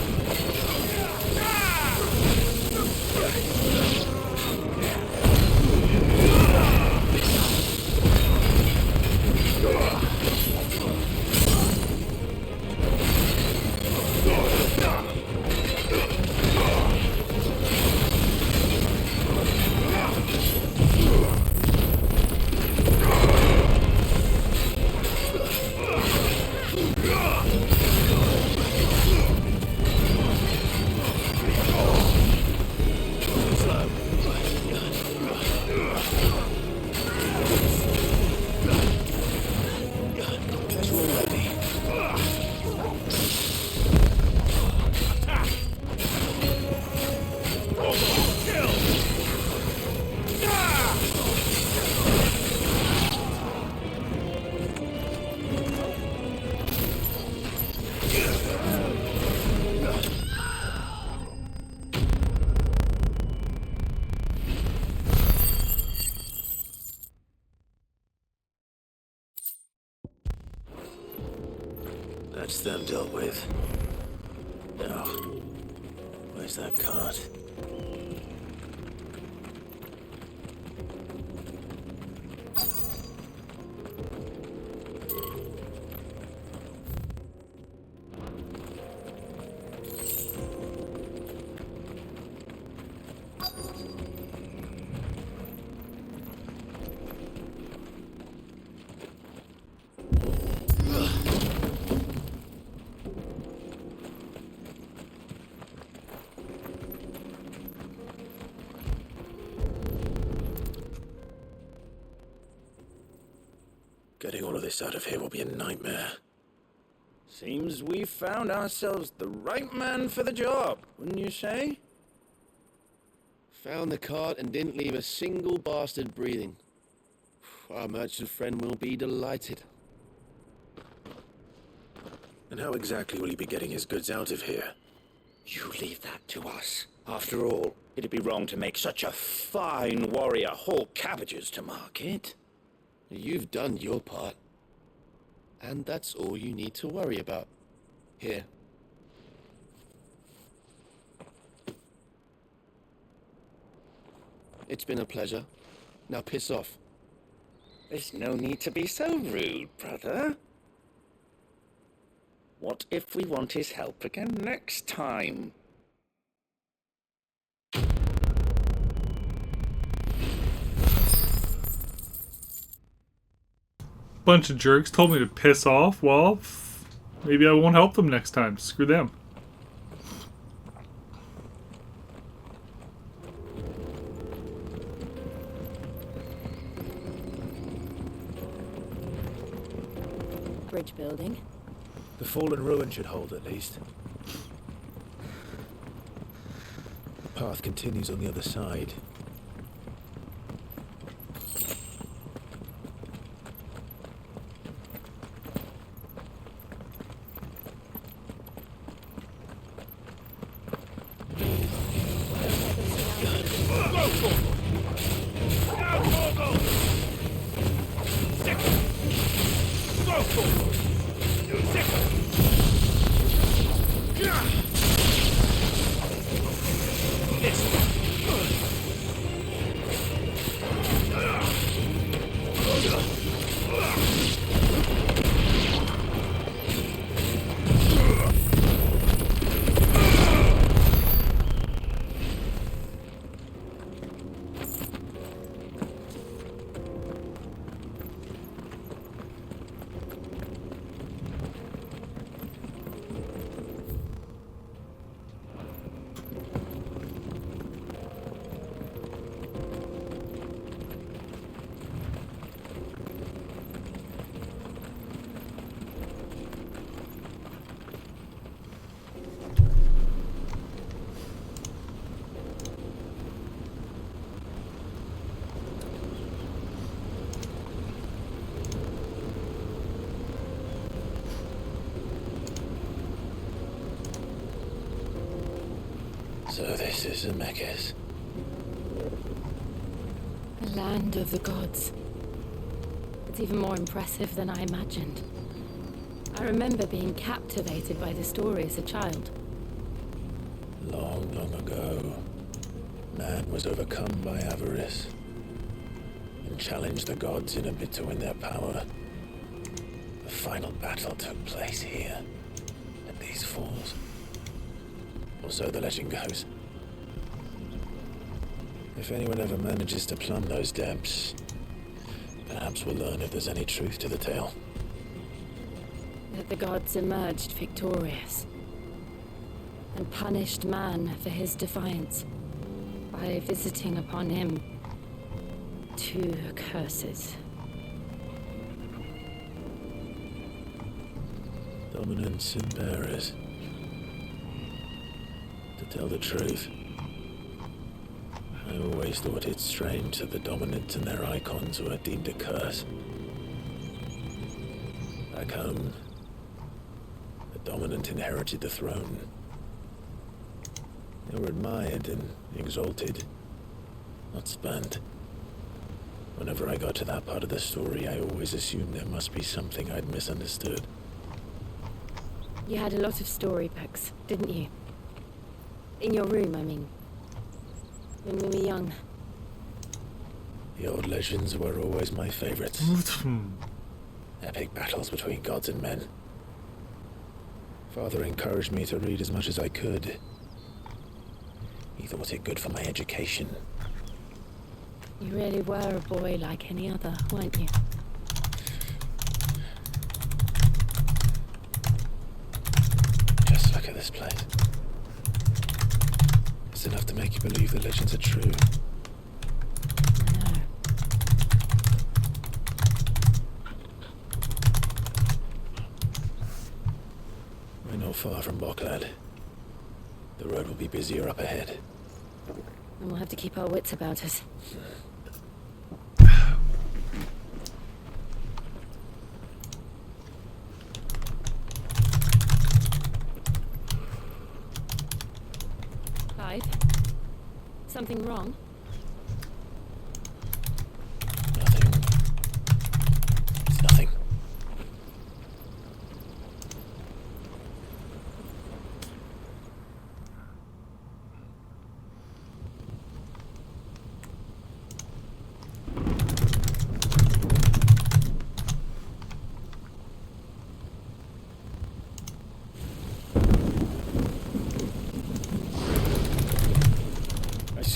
That's them dealt with. Now, where's that cart? Getting all of this out of here will be a nightmare. Seems we've found ourselves the right man for the job, wouldn't you say? Found the cart and didn't leave a single bastard breathing. Our merchant friend will be delighted. And how exactly will he be getting his goods out of here? You leave that to us. After all, it'd be wrong to make such a fine warrior haul cabbages to market. You've done your part. And that's all you need to worry about. Here. It's been a pleasure. Now piss off. There's no need to be so rude, brother. What if we want his help again next time? Bunch of jerks told me to piss off. Well, maybe I won't help them next time. Screw them. Bridge building. The fallen ruin should hold at least. The path continues on the other side. So this is Amidst. The land of the gods. It's even more impressive than I imagined. I remember being captivated by the story as a child. Long, long ago, man was overcome by avarice and challenged the gods in a bid to win their power. The final battle took place here, at these falls. Or so the legend goes. If anyone ever manages to plumb those depths, perhaps we'll learn if there's any truth to the tale. That the gods emerged victorious and punished man for his defiance by visiting upon him 2 curses. Dominance and bearers. To tell the truth, I always thought it strange that the dominant and their icons were deemed a curse. Back home, the dominant inherited the throne. They were admired and exalted, not spurned. Whenever I got to that part of the story, I always assumed there must be something I'd misunderstood. You had a lot of storybooks, didn't you? In your room, I mean. When we were young. The old legends were always my favorites. Epic battles between gods and men. Father encouraged me to read as much as I could. He thought it good for my education. You really were a boy like any other, weren't you? Just look at this place. It's enough to make you believe the legends are true. No. We're not far from Waloed. The road will be busier up ahead. And we'll have to keep our wits about us. Clive? Something wrong? It's nothing.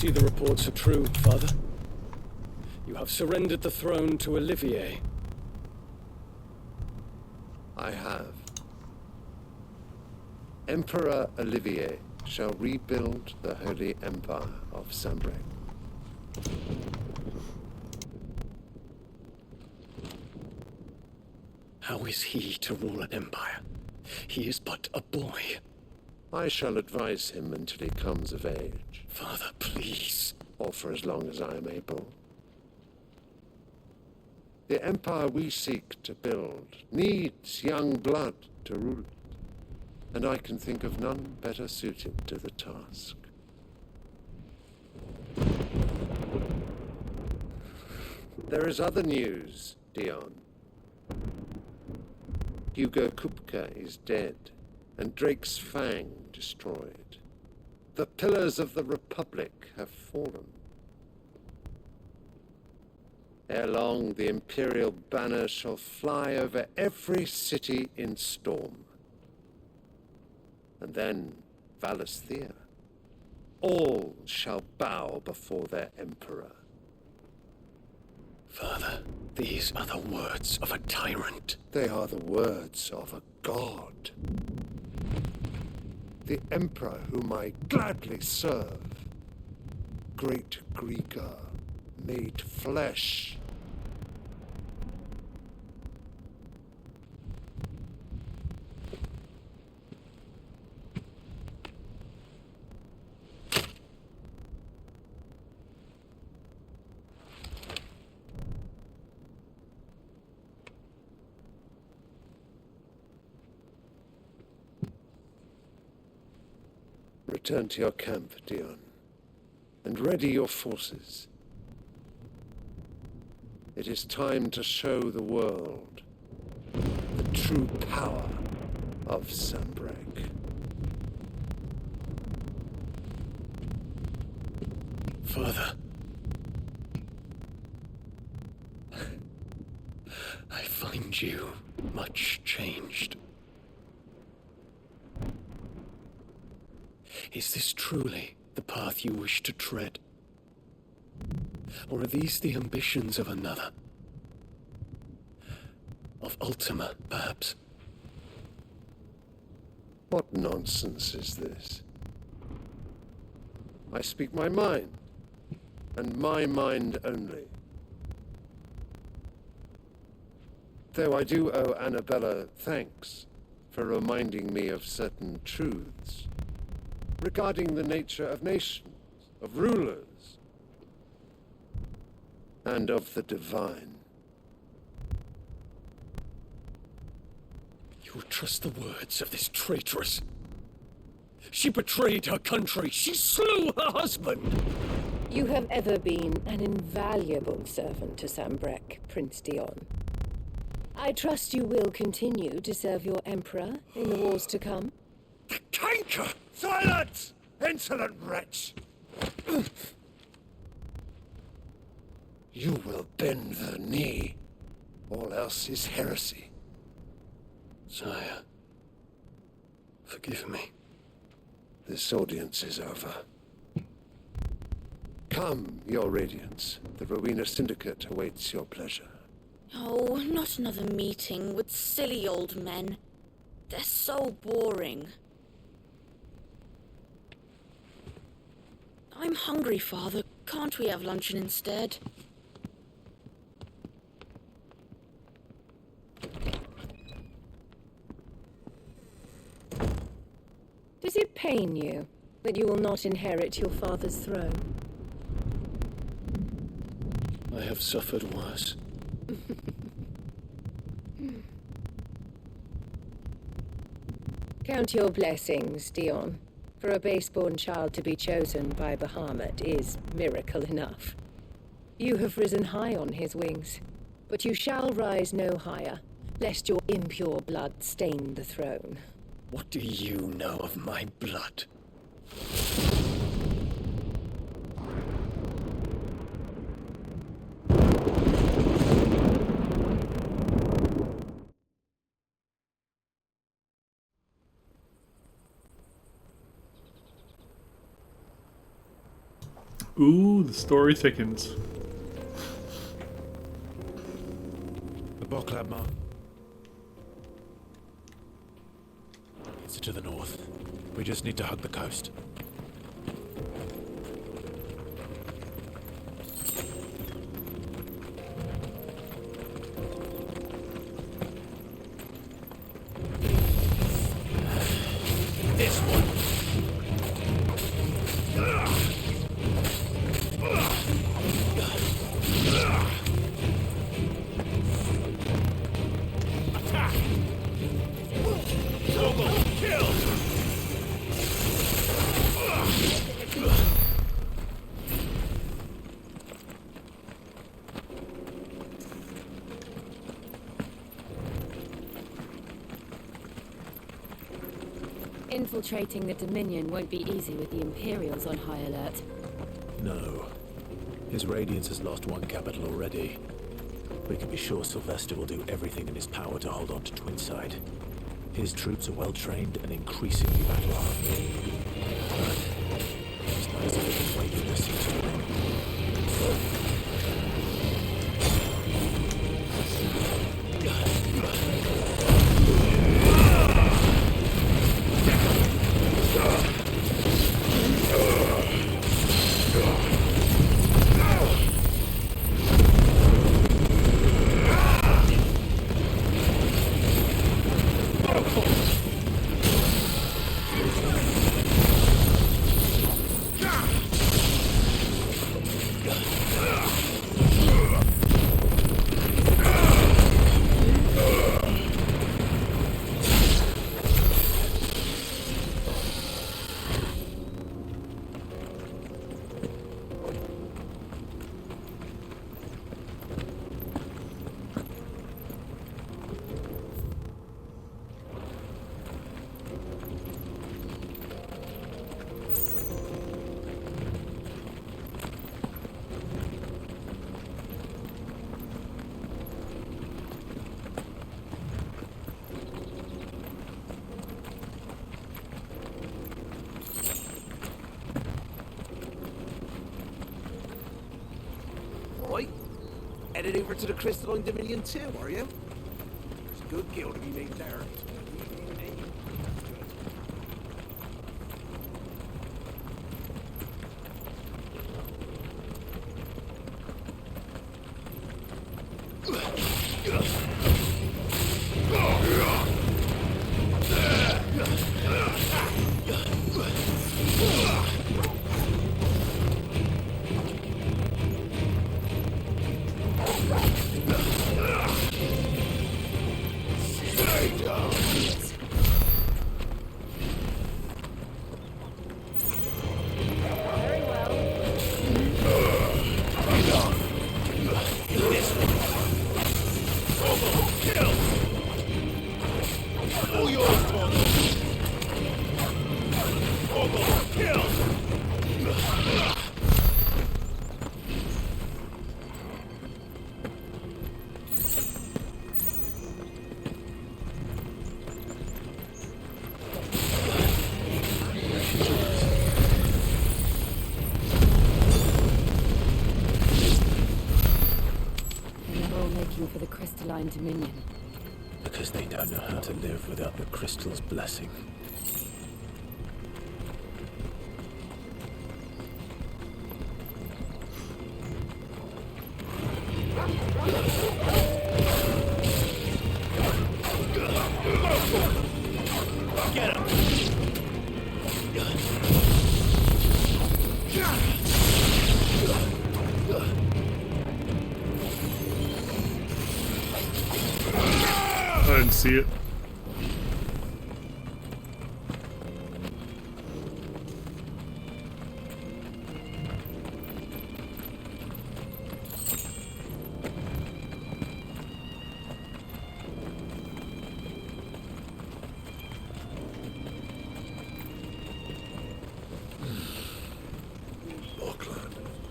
see the reports are true, Father. You have surrendered the throne to Olivier. I have. Emperor Olivier shall rebuild the Holy Empire of Sanbreque. How is he to rule an empire? He is but a boy. I shall advise him until he comes of age. Father, please. Or for as long as I am able. The empire we seek to build needs young blood to rule it, and I can think of none better suited to the task. There is other news, Dion. Hugo Kupka is dead, and Drake's Fang destroyed. The pillars of the Republic have fallen. Ere long, the Imperial banner shall fly over every city in Storm. And then Valisthea. All shall bow before their Emperor. Father, these are the words of a tyrant. They are the words of a god. The Emperor whom I gladly serve. Great Greeker, made flesh. Return to your camp, Dion, and ready your forces. It is time to show the world the true power of Sanbreque. Father, I find you much changed. Is this truly the path you wish to tread? Or are these the ambitions of another? Of Ultima, perhaps? What nonsense is this? I speak my mind, and my mind only. Though I do owe Annabella thanks for reminding me of certain truths regarding the nature of nations, of rulers, and of the divine. You trust the words of this traitress? She betrayed her country. She slew her husband. You have ever been an invaluable servant to Sanbreque, Prince Dion. I trust you will continue to serve your Emperor in the wars to come. The canker! Silence! Insolent wretch! You will bend the knee. All else is heresy. Sire, forgive me. This audience is over. Come, your radiance. The Rowena Syndicate awaits your pleasure. Oh, not another meeting with silly old men. They're so boring. I'm hungry, Father. Can't we have luncheon instead? Does it pain you that you will not inherit your father's throne? I have suffered worse. Count your blessings, Dion. For a base-born child to be chosen by Bahamut is miracle enough. You have risen high on his wings, but you shall rise no higher, lest your impure blood stain the throne. What do you know of my blood? Ooh, the story thickens. The Boklab Mark. It's to the north. We just need to hug the coast. This one. Attack! Double kill! Infiltrating the Dominion won't be easy with the Imperials on high alert. No. His Radiance has lost one capital already. We can be sure Sylvester will do everything in his power to hold on to Twinside. His troops are well trained and increasingly battle-hardened. But it's not as if we can wait for this to win. Headed over to the Crystalline Dominion too, are you? There's a good deal to be made there. For the Crystalline Dominion. Because they don't know how to live without the crystal's blessing. Get him! I didn't see it.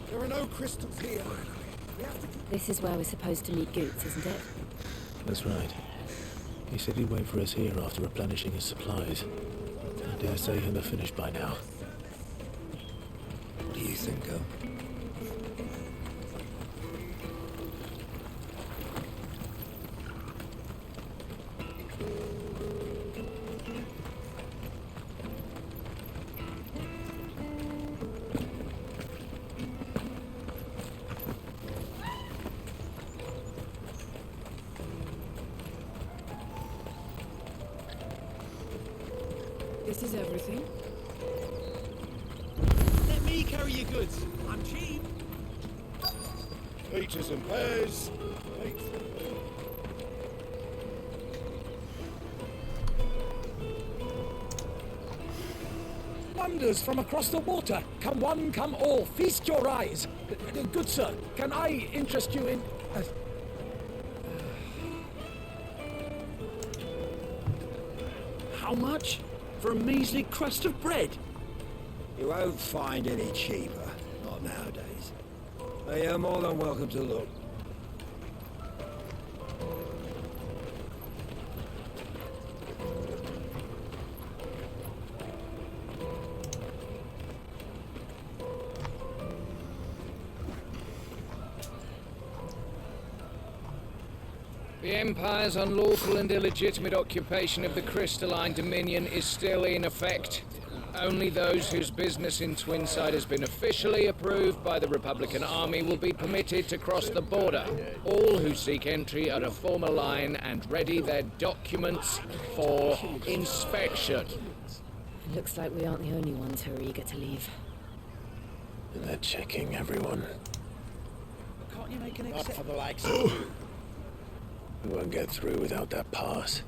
There are no crystals here. This is where we're supposed to meet Goots, isn't it? That's right. He said he'd wait for us here after replenishing his supplies. I dare say he'll have finished by now. What You think so? This is everything. Let me carry your goods. I'm cheap. Peaches and pears. Wonders from across the water. Come one, come all. Feast your eyes. Good sir, can I interest you in... How much? For a measly crust of bread? You won't find any cheaper. Not nowadays. But you're more than welcome to look. The Empire's unlawful and illegitimate occupation of the crystalline dominion is still in effect. Only those whose business in Twinside has been officially approved by the Republican Army will be permitted to cross the border. All who seek entry are to form a line and ready their documents for inspection. Looks like we aren't the only ones who are eager to leave. They're checking everyone. Can't you make an Not exception? for the likes of you. We won't get through without that pass.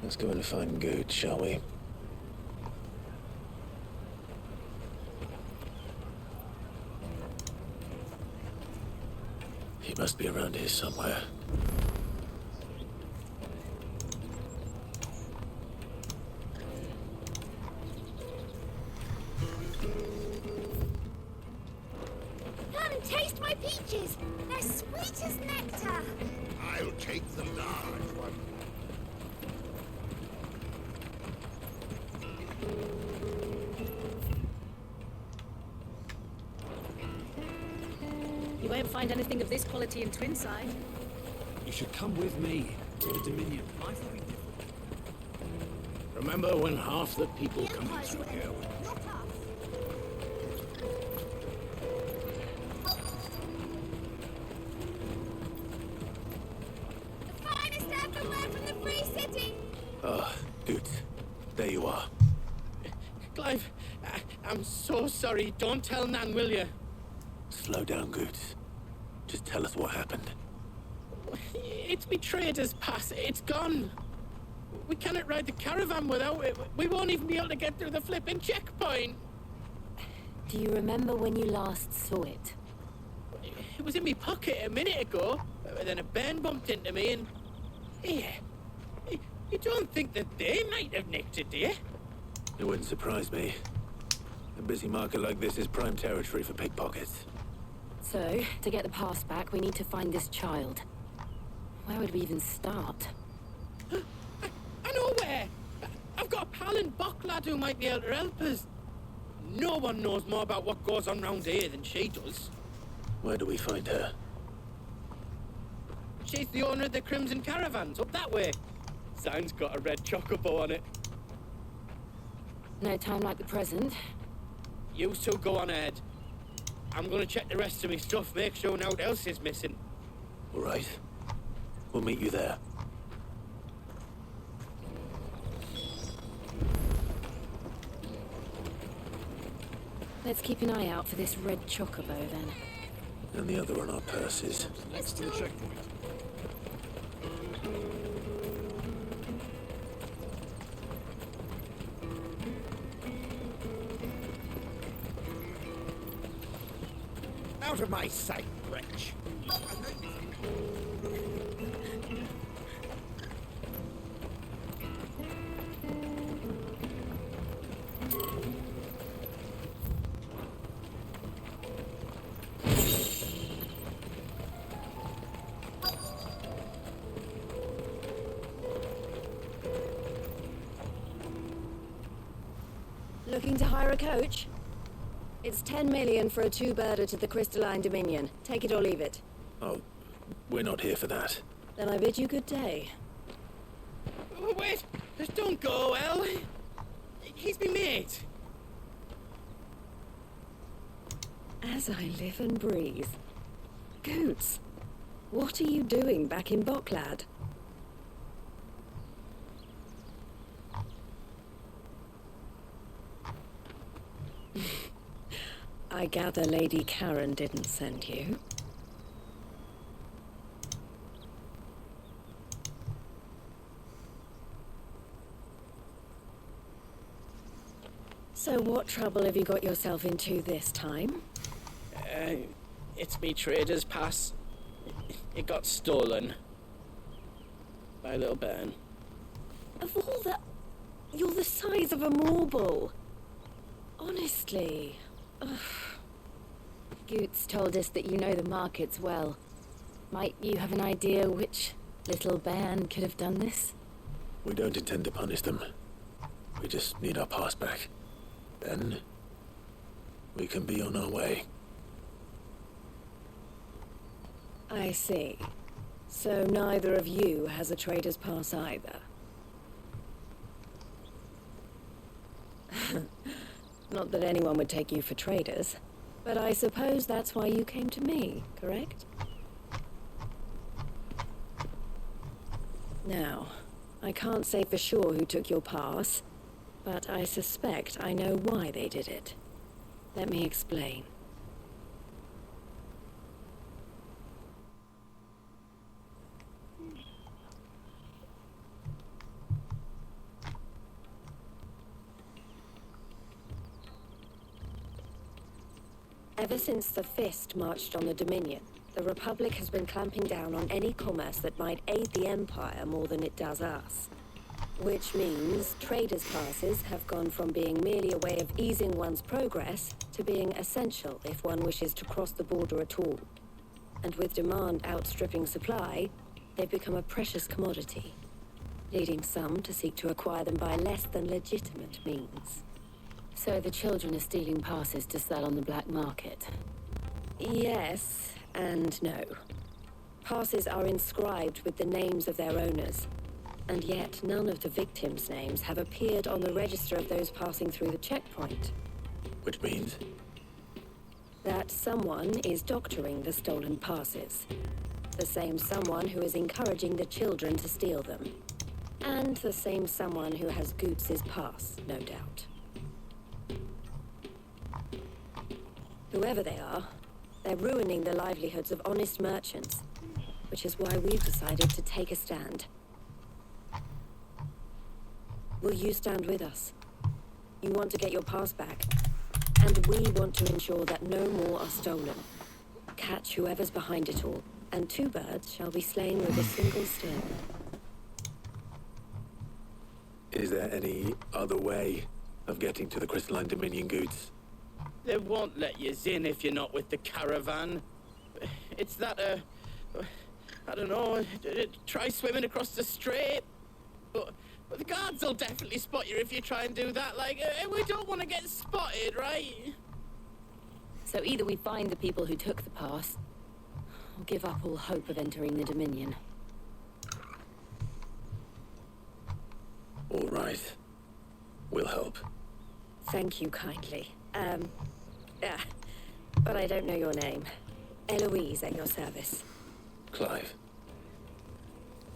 Let's go and find Good, shall we? He must be around here somewhere. Come and taste my peaches. They're sweet as nectar. I'll take the large one. You won't find anything of this quality in Twinside. You should come with me to the Dominion. Life will be different. Remember when half the people come into here? Finest everywhere from the free city. Ah, Good. There you are. Clive, I'm so sorry. Don't tell Nan, will you? Slow down, Good. Just tell us what happened. It's me trader's pass. It's gone. We cannot ride the caravan without it. We won't even be able to get through the flipping checkpoint. Do you remember when you last saw it? It was in my pocket a minute ago. Then a band bumped into me and... Yeah. You don't think that they might have nicked it, do you? It wouldn't surprise me. A busy market like this is prime territory for pickpockets. So, to get the pass back, we need to find this child. Where would we even start? I know where! I've got a pal in Buck lad who might be able to help us. No one knows more about what goes on round here than she does. Where do we find her? She's the owner of the Crimson Caravans, up that way. Sign's got a red chocobo on it. No time like the present. You two go on ahead. I'm gonna check the rest of my stuff, make sure no one else is missing. All right. We'll meet you there. Let's keep an eye out for this red chocobo then. And the other on our purses. Next to the checkpoint. Out of my sight, wretch. Looking to hire a coach? It's 10 million for a two-birder to the Crystalline Dominion. Take it or leave it. Oh, we're not here for that. Then I bid you good day. Wait! Don't go, El! He's my mate! As I live and breathe. Goots, what are you doing back in Boklad? I gather Lady Karen didn't send you. So what trouble have you got yourself into this time? It's me trader's pass. It got stolen. By a little bairn. Of all the... You're the size of a marble. Honestly. Ugh. Goots told us that you know the markets well. Might you have an idea which little bairn could have done this? We don't intend to punish them. We just need our pass back. Then, we can be on our way. I see. So neither of you has a trader's pass either. Not that anyone would take you for traders, but I suppose that's why you came to me, correct? Now, I can't say for sure who took your pass, but I suspect I know why they did it. Let me explain. Ever since the Fist marched on the Dominion, the Republic has been clamping down on any commerce that might aid the Empire more than it does us. Which means traders' passes have gone from being merely a way of easing one's progress to being essential if one wishes to cross the border at all. And with demand outstripping supply, they've become a precious commodity, leading some to seek to acquire them by less than legitimate means. So the children are stealing passes to sell on the black market? Yes and no. Passes are inscribed with the names of their owners, and yet none of the victims' names have appeared on the register of those passing through the checkpoint. Which means? That someone is doctoring the stolen passes. The same someone who is encouraging the children to steal them. And the same someone who has Goots' pass, no doubt. Whoever they are, they're ruining the livelihoods of honest merchants, which is why we've decided to take a stand. Will you stand with us? You want to get your pass back, and we want to ensure that no more are stolen. Catch whoever's behind it all, and two birds shall be slain with a single stone. Is there any other way of getting to the Crystalline Dominion, Goots? They won't let you in if you're not with the caravan. It's that, I don't know, try swimming across the strait. But the guards will definitely spot you if you try and do that. Like, we don't want to get spotted, right? So either we find the people who took the pass, or give up all hope of entering the Dominion. All right. We'll help. Thank you kindly. But I don't know your name. Eloise at your service. Clive.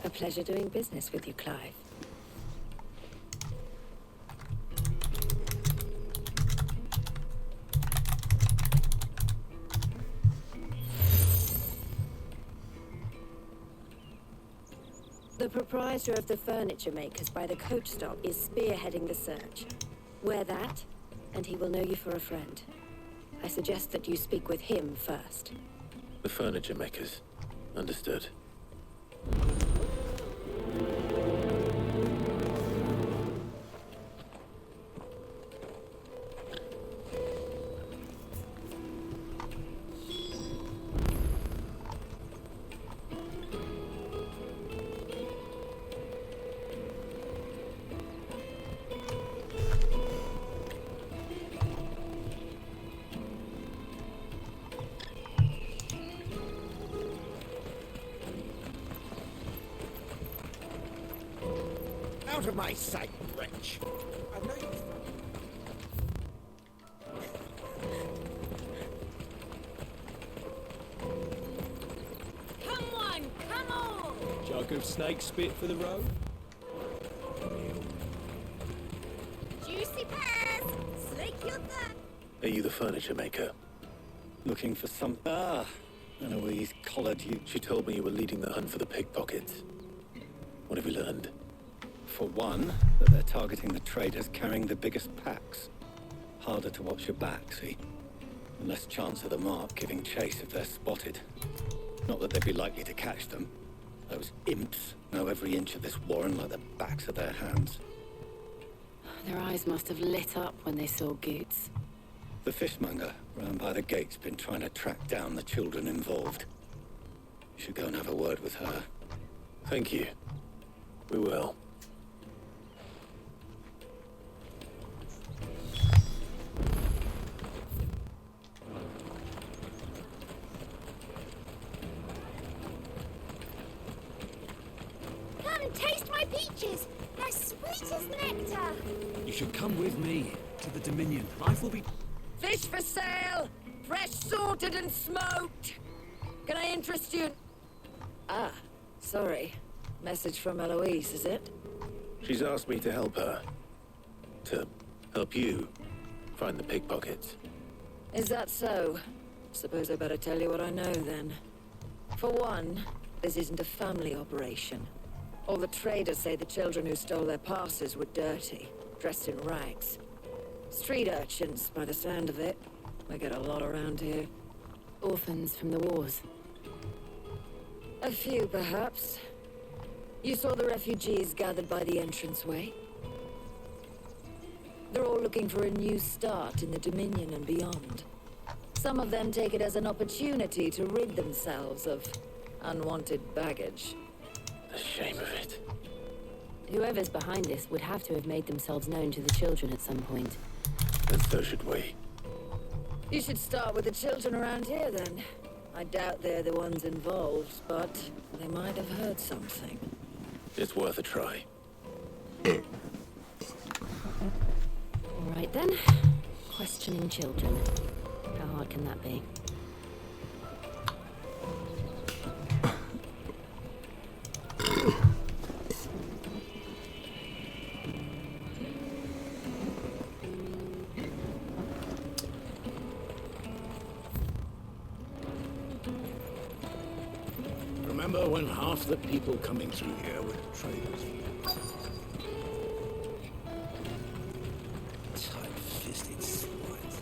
A pleasure doing business with you, Clive. The proprietor of the furniture makers by the coach stop is spearheading the search. Wear that, and he will know you for a friend. I suggest that you speak with him first. The furniture makers. Understood. out of my sight, wretch! I know you... Come on, come on! Jug of snake spit for the road? Juicy pears! Slake your thirst! Are you the furniture maker? Looking for some... Ah, Eloise collared you. She told me you were leading the hunt for the pickpockets. What have you learned? For one, that they're targeting the traders carrying the biggest packs. Harder to watch your back, see? And less chance of the mark giving chase if they're spotted. Not that they'd be likely to catch them. Those imps know every inch of this warren like the backs of their hands. Their eyes must have lit up when they saw Goots. The fishmonger round by the gate's been trying to track down the children involved. You should go and have a word with her. Thank you. We will. Come taste my peaches! They're sweet as nectar! You should come with me to the Dominion. Life will be... Fish for sale! Fresh sorted and smoked! Can I interest you? Ah, sorry. Message from Eloise, is it? She's asked me to help her. To help you find the pickpockets. Is that so? Suppose I better tell you what I know then. For one, this isn't a family operation. All the traders say the children who stole their passes were dirty, dressed in rags. Street urchins, by the sound of it. We get a lot around here. Orphans from the wars. A few, perhaps. You saw the refugees gathered by the entranceway? They're all looking for a new start in the Dominion and beyond. Some of them take it as an opportunity to rid themselves of unwanted baggage. The shame of it. Whoever's behind this would have to have made themselves known to the children at some point. And so should we. You should start with the children around here, then. I doubt they're the ones involved, but they might have heard something. It's worth a try. All right, then. Questioning children. How hard can that be? Remember when half the people coming through here were traders? Tight-fisted swines.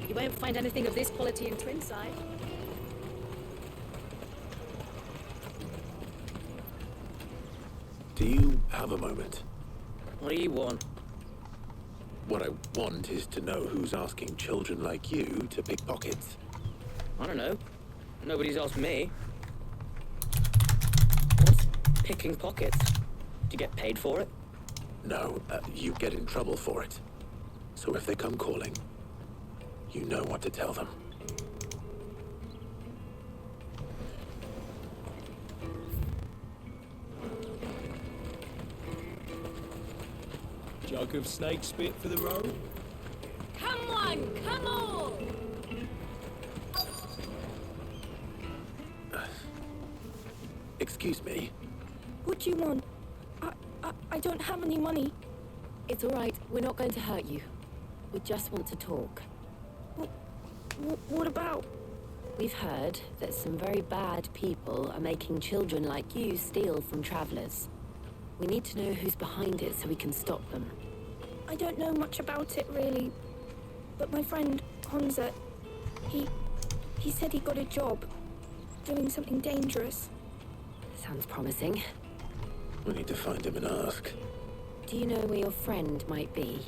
You won't find anything of this quality in Twinside. Do you have a moment? What do you want? What I want is to know who's asking children like you to pick pockets. I don't know. Nobody's asked me. Picking pockets? Do you get paid for it? No, you get in trouble for it. So if they come calling, you know what to tell them. Jug of snake spit for the road? Come on, come on! Excuse me? What do you want? I don't have any money. It's all right. We're not going to hurt you. We just want to talk. What about? We've heard that some very bad people are making children like you steal from travelers. We need to know who's behind it so we can stop them. I don't know much about it, really. But my friend, Honza, he said he got a job doing something dangerous. Sounds promising. We need to find him and ask. Do you know where your friend might be?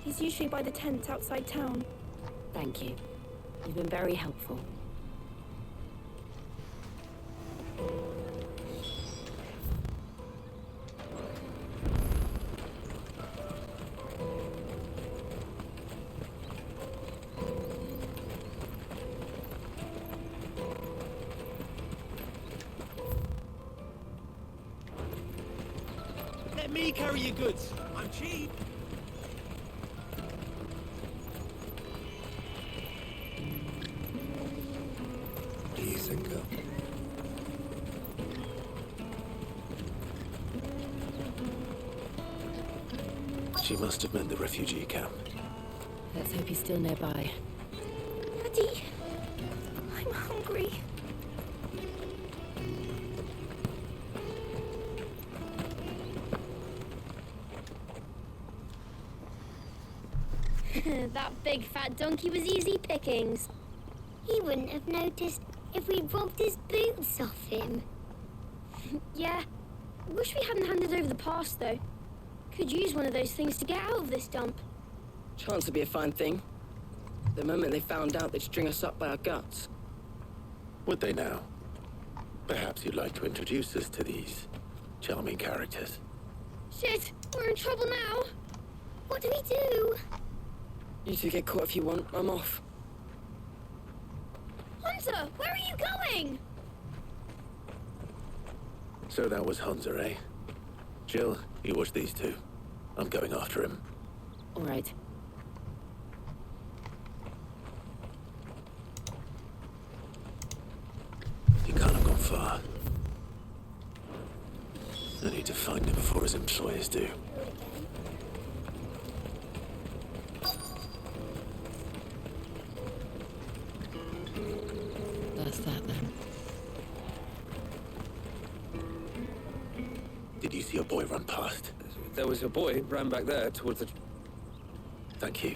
He's usually by the tents outside town. Thank you. You've been very helpful. me carry your goods. I'm cheap. What do you think of? She must have meant the refugee camp. Let's hope he's still nearby. Daddy, I'm hungry. That big fat donkey was easy pickings. He wouldn't have noticed if we robbed his boots off him. Yeah, wish we hadn't handed over the pass though. Could use one of those things to get out of this dump. Chance would be a fine thing. The moment they found out, they'd string us up by our guts. Would they now? Perhaps you'd like to introduce us to these charming characters. Shit, we're in trouble now. What do we do? You two get caught if you want. I'm off. Hunter, where are you going? So that was Hunter, eh? Jill, you watch these two. I'm going after him. All right. He can't have gone far. I need to find him before his employers do. That's that then. Did you see a boy run past? There was a boy ran back there towards the... Thank you.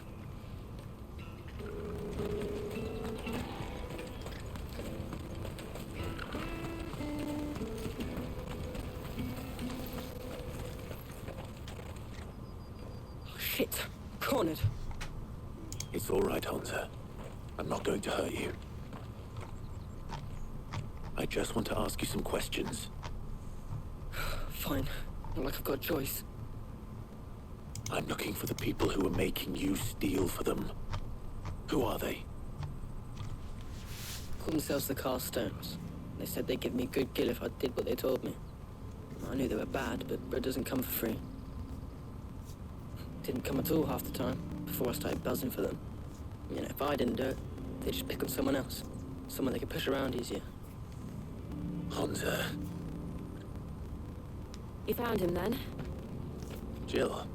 Shit. Cornered. It's all right, Hunter. I'm not going to hurt you. I just want to ask you some questions. Fine. Not like I've got a choice. I'm looking for the people who are making you steal for them. Who are they? Call themselves the Carstones. They said they'd give me a good gill if I did what they told me. I knew they were bad, but bread doesn't come for free. Didn't come at all half the time, before I started buzzing for them. You know, if I didn't do it, they'd just pick on someone else. Someone they could push around easier. Hunter. You found him then? Jill.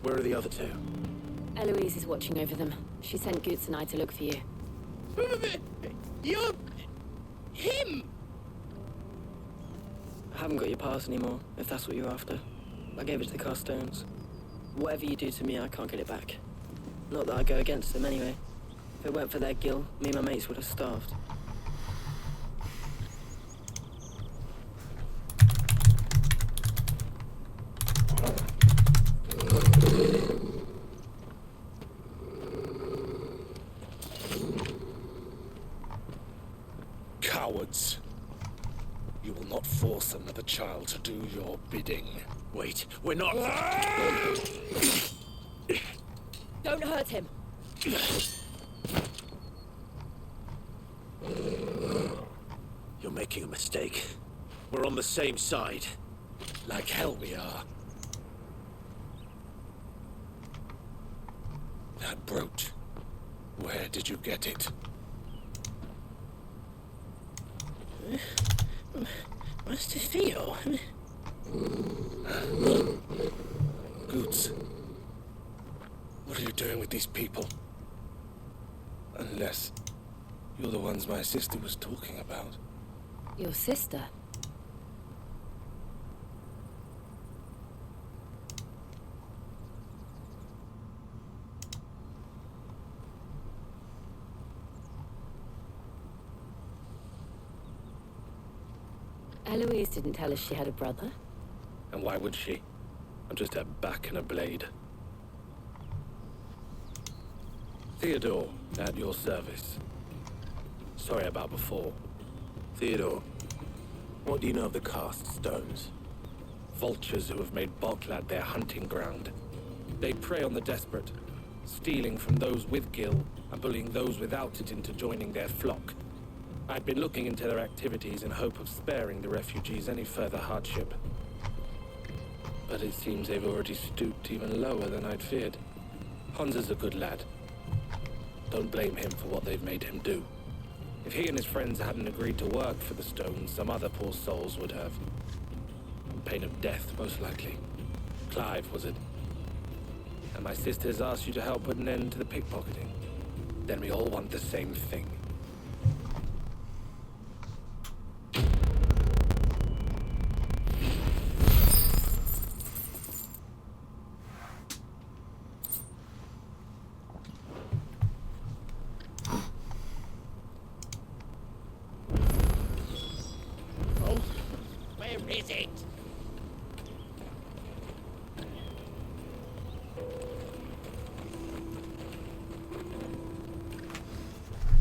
Where are the other two? Eloise is watching over them. She sent Goots and I to look for you. You're... him! I haven't got your pass anymore, if that's what you're after. I gave it to the Carstones. Whatever you do to me, I can't get it back. Not that I go against them anyway. If it weren't for their gill, me and my mates would have starved. Cowards. You will not force another child to do your bidding. Wait, we're not... Don't hurt him. You're making a mistake. We're on the same side. Like hell we are. That brooch. Where did you get it? Master Theo. Goots. What are you doing with these people? Unless you're the ones my sister was talking about. Your sister? Eloise didn't tell us she had a brother. And why would she? I'm just her back and a blade. Theodore, at your service. Sorry about before. Theodore, what do you know of the Cast Stones? Vultures who have made Boklad their hunting ground. They prey on the desperate, stealing from those with gil and bullying those without it into joining their flock. I'd been looking into their activities in hope of sparing the refugees any further hardship. but it seems they've already stooped even lower than I'd feared. Hansa's a good lad. Don't blame him for what they've made him do. If he and his friends hadn't agreed to work for the stones, some other poor souls would have. On pain of death, most likely. Clive, was it? And my sisters asked you to help put an end to the pickpocketing. Then we all want the same thing.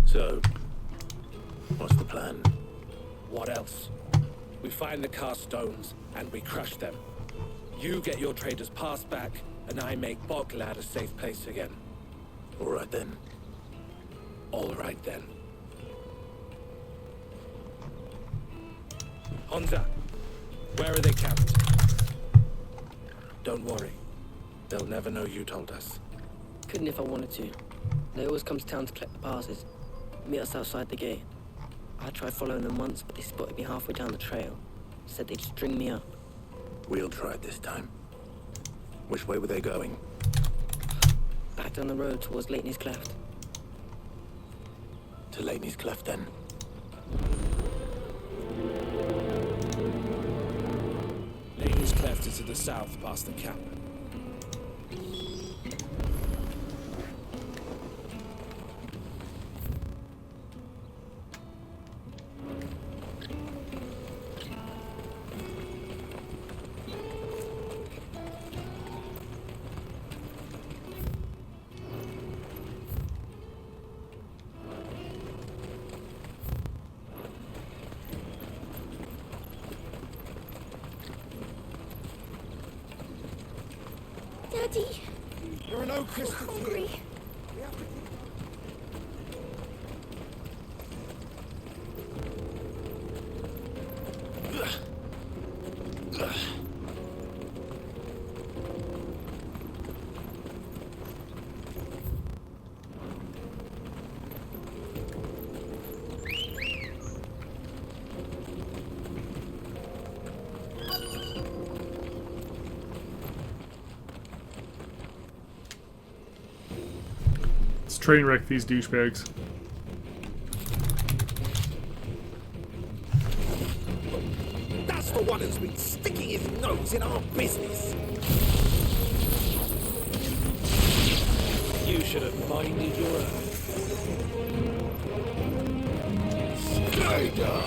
So, what's the plan? What else? We find the cast stones, and we crush them. You get your trader's pass back, and I make Boglad a safe place again. All right then. All right then. Hansa, where are they camped? Don't worry. They'll never know you told us. Couldn't if I wanted to. They always come to town to collect the passes. Meet us outside the gate. I tried following them once, but they spotted me halfway down the trail. Said they'd string me up. We'll try it this time. Which way were they going? Back down the road towards Lateney's Cleft. To Lateney's Cleft, then. Lateney's Cleft is to the south, past the camp. Daddy. There are no crystals. I'm hungry. Train wreck these douchebags. That's the one who's been sticking his nose in our business. You should have minded your own. Stay down.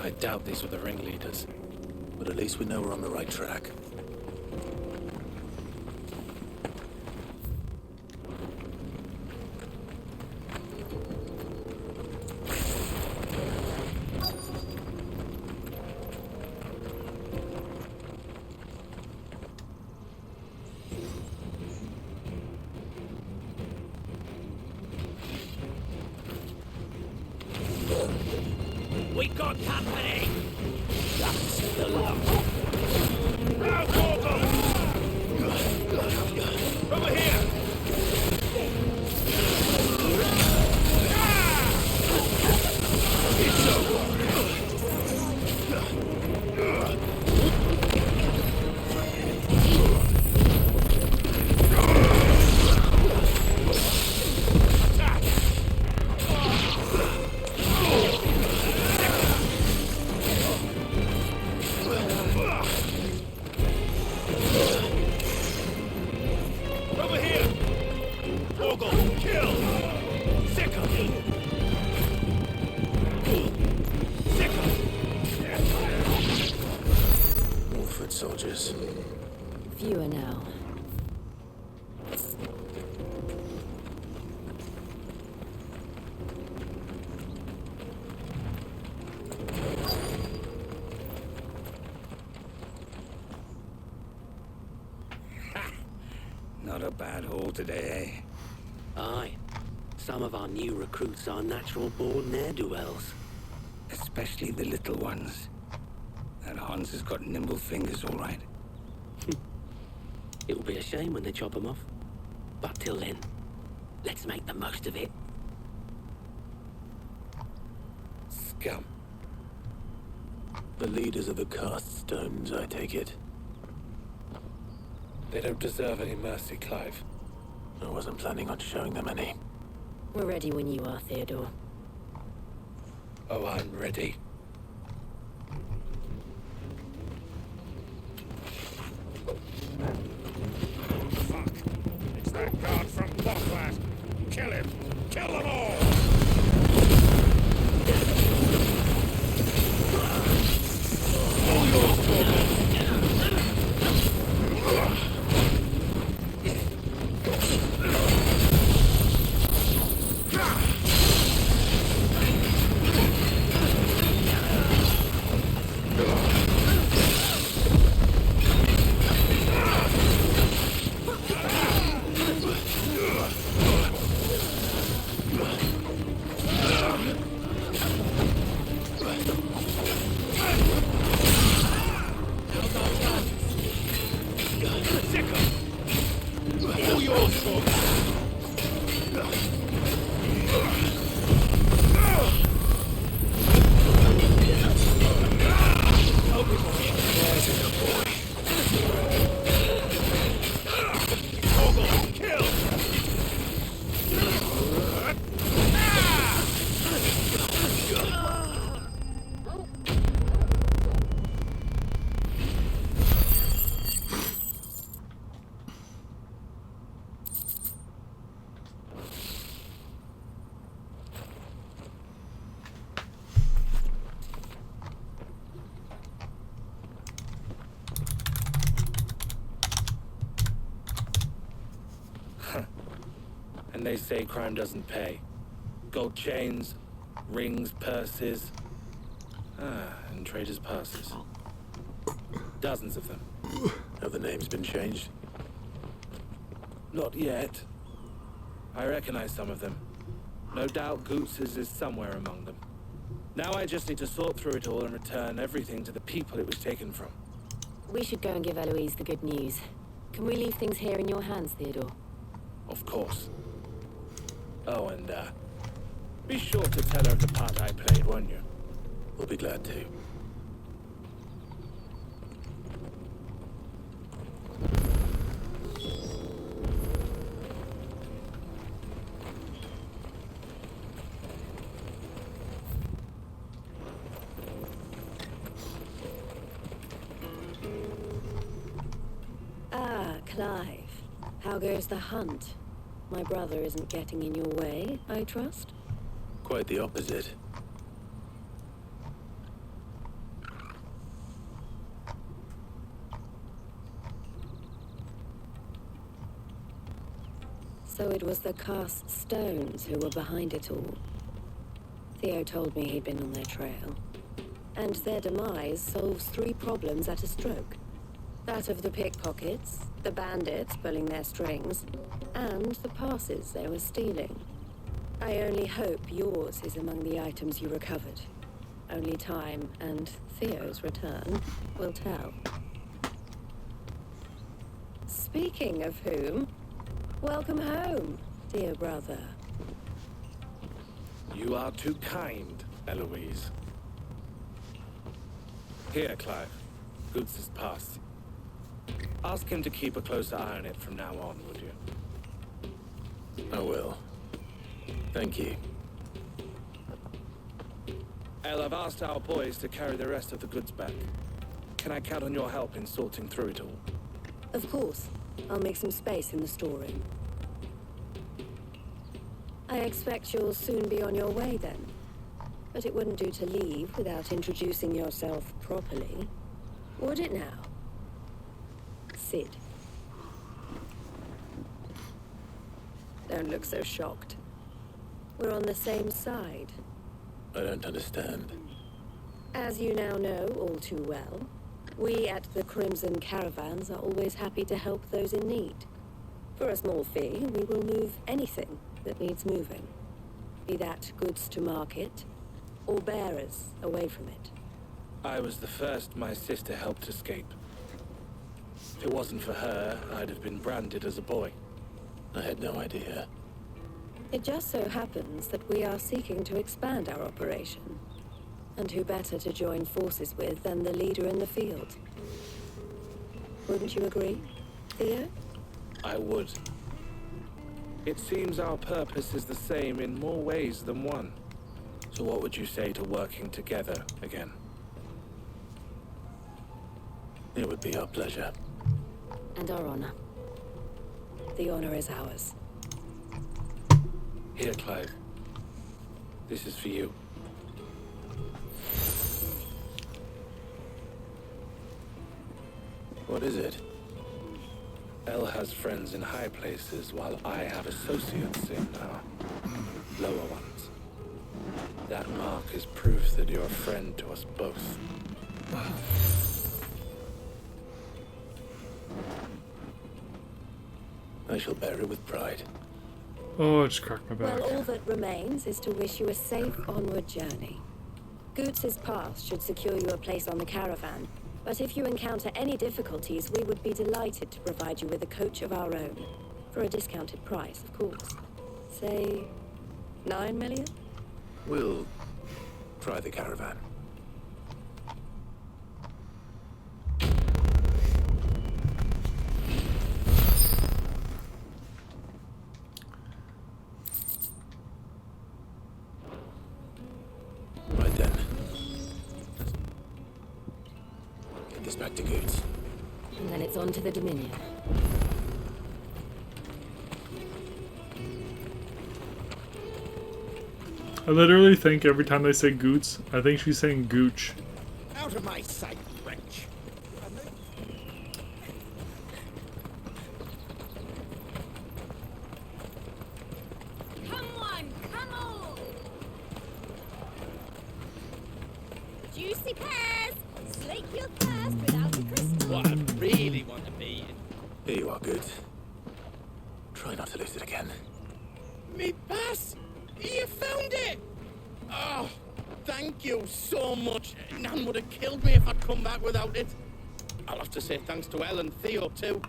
I doubt these were the ringleaders. But at least we know we're on the right track. We got company! That's the luck. Now, Gorgo! Over here! It's over! Soldiers. Fewer now. Not a bad haul today, eh? Aye. Some of our new recruits are natural-born ne'er-do-wells. Especially the little ones. That Hans has got nimble fingers, all right. It will be a shame when they chop them off. But till then, let's make the most of it. Scum. The leaders of the cast stones, I take it. They don't deserve any mercy, Clive. I wasn't planning on showing them any. We're ready when you are, Theodore. Oh, I'm ready. Fuck! It's that guard from Lothland! Kill him! Kill them all! And they say crime doesn't pay. Gold chains, rings, purses. And traders' passes. Dozens of them. Have the names been changed? Not yet. I recognize some of them. No doubt Goots's is somewhere among them. Now I just need to sort through it all and return everything to the people it was taken from. We should go and give Eloise the good news. Can we leave things here in your hands, Theodore? Of course. Oh, and, be sure to tell her the part I played, won't you? We'll be glad to. Ah, Clive. How goes the hunt? My brother isn't getting in your way, I trust? Quite the opposite. So it was the cast stones who were behind it all. Theo told me he'd been on their trail. And their demise solves 3 problems at a stroke. That of the pickpockets, the bandits pulling their strings, and the passes they were stealing. I only hope yours is among the items you recovered. Only time and Theo's return will tell. Speaking of whom, welcome home, dear brother. You are too kind, Eloise. Here, Clive. Goots's pass. Ask him to keep a closer eye on it from now on, would you? I will. Thank you. El, I've asked our boys to carry the rest of the goods back. Can I count on your help in sorting through it all? Of course. I'll make some space in the storeroom. I expect you'll soon be on your way then. But it wouldn't do to leave without introducing yourself properly. Would it now? Sid. Don't look so shocked. We're on the same side. I don't understand. As you now know all too well, we at the Crimson Caravans are always happy to help those in need. For a small fee, we will move anything that needs moving. Be that goods to market, or bearers away from it. I was the first my sister helped escape. If it wasn't for her, I'd have been branded as a boy. I had no idea. It just so happens that we are seeking to expand our operation. And who better to join forces with than the leader in the field? Wouldn't you agree, Theo? I would. It seems our purpose is the same in more ways than one. So what would you say to working together again? It would be our pleasure. And our honor. The honor is ours. Here, Clive. This is for you. What is it? Elle has friends in high places, while I have associates in lower ones. That mark is proof that you're a friend to us both. I shall bear it with pride. Oh, I just cracked my back. Well, all that remains is to wish you a safe onward journey. Goots' path should secure you a place on the caravan, but if you encounter any difficulties, we would be delighted to provide you with a coach of our own. For a discounted price, of course. Say, 9 million? We'll try the caravan. Right then. Get this back to Goots. And then it's on to the Dominion. I literally think every time they say Goots, I think she's saying Gooch. Out of my sight, wretch. Come on, come on! Juicy pears! Slake your thirst without the crystal. What I really want to be. Here you are, Goots. Try not to lose it again. Me pass! You found it! Oh, thank you so much. Nan would have killed me if I'd come back without it. I'll have to say thanks to Elle and Theo, too.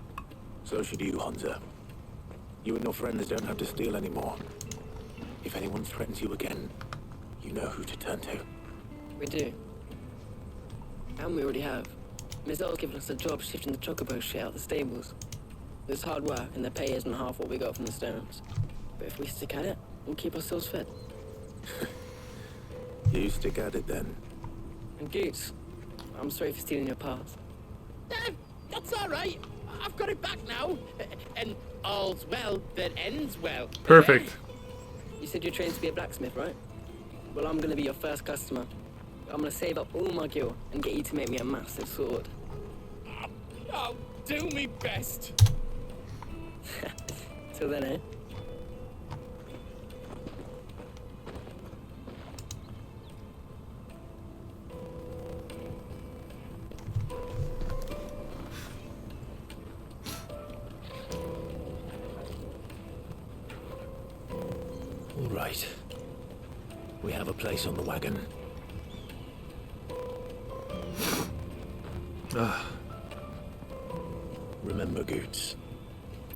So should you, Hunter. You and your friends don't have to steal anymore. If anyone threatens you again, you know who to turn to. We do. And we already have. Miss Earl's given us a job shifting the chocobo shit out the stables. It's hard work, and the pay isn't half what we got from the stones. But if we stick at it, we'll keep ourselves fed. You stick at it then. And Goots, I'm sorry for stealing your path. That's all right. I've got it back now. And all's well that ends well. Perfect. You said you're trained to be a blacksmith, right? Well, I'm gonna be your first customer. I'm gonna save up all my gil and get you to make me a massive sword. I'll do me best. Till then, eh? All right. We have a place on the wagon. Remember, Goots,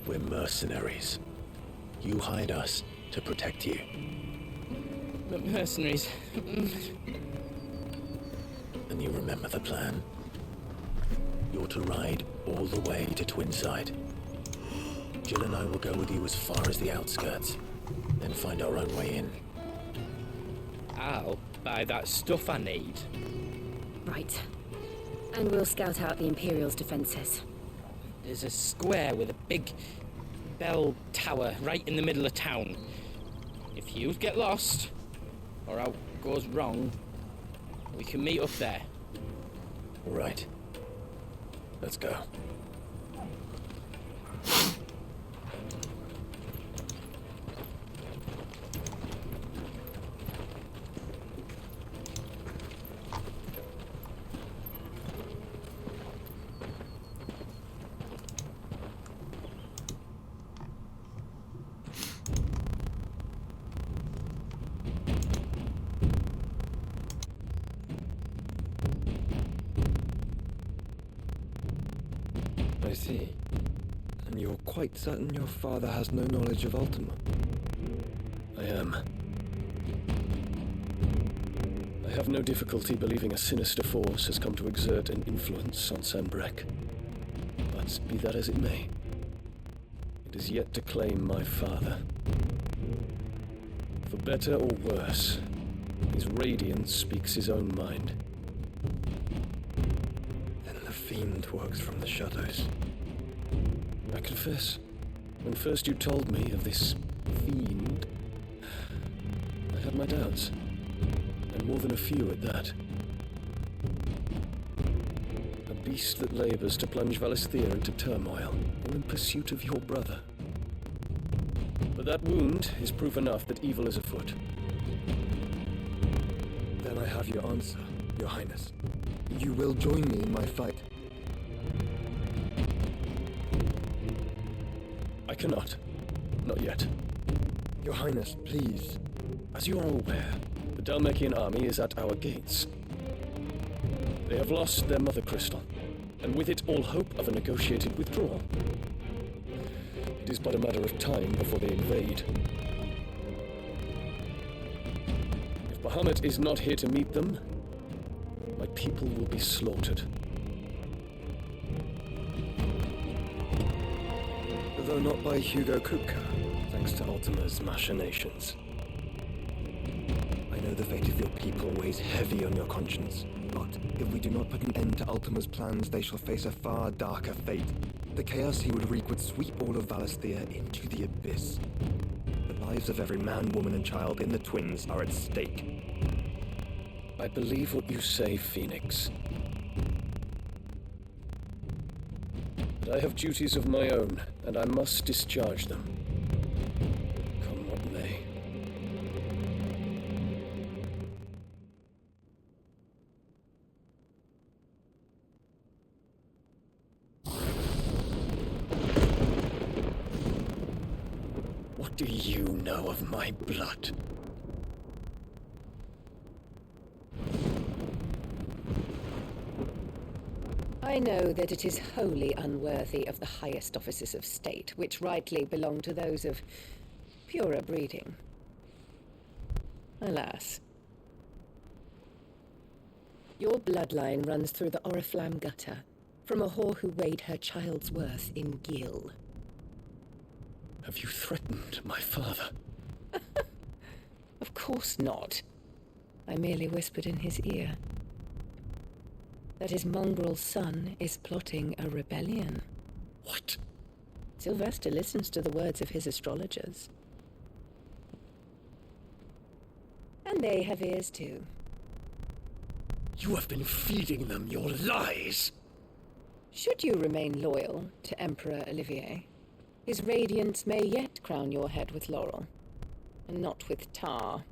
we're mercenaries. You hired us to protect you. Mercenaries. And you remember the plan? You're to ride all the way to Twinside. Jill and I will go with you as far as the outskirts, then find our own way in. I'll buy that stuff I need. Right. And we'll scout out the Imperial's defenses. There's a square with a big bell tower right in the middle of town. If you get lost, or out goes wrong, we can meet up there. All right. Let's go. I see. And you're quite certain your father has no knowledge of Ultima? I am. I have no difficulty believing a sinister force has come to exert an influence on Sanbreque. But be that as it may, it is yet to claim my father. For better or worse, his radiance speaks his own mind. Then the fiend works from the shadows. I confess, when first you told me of this fiend, I had my doubts, and more than a few at that. A beast that labors to plunge Valisthea into turmoil, all in pursuit of your brother. But that wound is proof enough that evil is afoot. Then I have your answer, Your Highness. You will join me in my fight. I cannot. Not yet. Your Highness, please. As you are aware, the Dhalmekian army is at our gates. They have lost their Mothercrystal, and with it all hope of a negotiated withdrawal. It is but a matter of time before they invade. If Bahamut is not here to meet them, my people will be slaughtered. Though not by Hugo Kupka, thanks to Ultima's machinations. I know the fate of your people weighs heavy on your conscience, but if we do not put an end to Ultima's plans, they shall face a far darker fate. The chaos he would wreak would sweep all of Valisthea into the abyss. The lives of every man, woman, and child in the Twins are at stake. I believe what you say, Phoenix. But I have duties of my own, and I must discharge them. Come what may. What do you know of my blood? I know that it is wholly unworthy of the highest offices of state, which rightly belong to those of purer breeding. Alas. Your bloodline runs through the Oriflamme gutter, from a whore who weighed her child's worth in gil. Have you threatened my father? Of course not. I merely whispered in his ear that his mongrel son is plotting a rebellion. What? Sylvester listens to the words of his astrologers. And they have ears too. You have been feeding them your lies! Should you remain loyal to Emperor Olivier, his radiance may yet crown your head with laurel, and not with tar.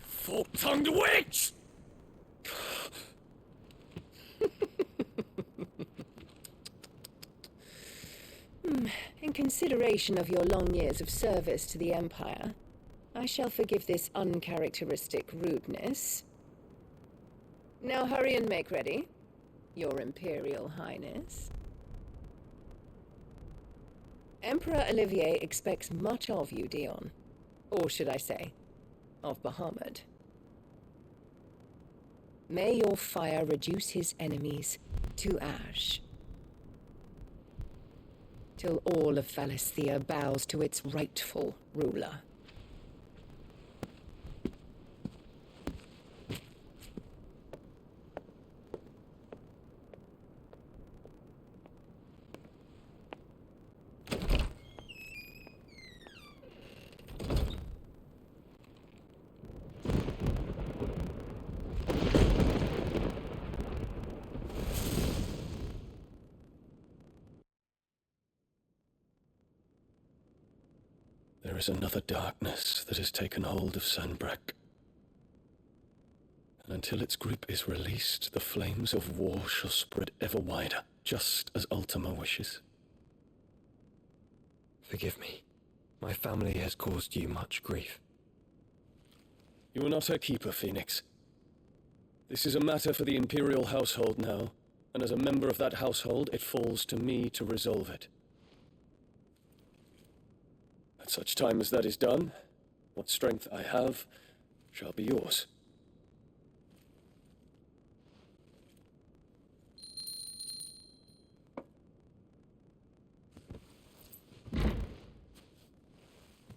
Fork-tongued witch! In consideration of your long years of service to the Empire, I shall forgive this uncharacteristic rudeness. Now hurry and make ready, Your Imperial Highness. Emperor Olivier expects much of you, Dion. Or should I say, of Bahamut. May your fire reduce his enemies to ash, till all of Valisthea bows to its rightful ruler. There is another darkness that has taken hold of Sanbreque. And until its grip is released, the flames of war shall spread ever wider, just as Ultima wishes. Forgive me. My family has caused you much grief. You are not her keeper, Phoenix. This is a matter for the Imperial household now, and as a member of that household, it falls to me to resolve it. At such time as that is done, what strength I have shall be yours.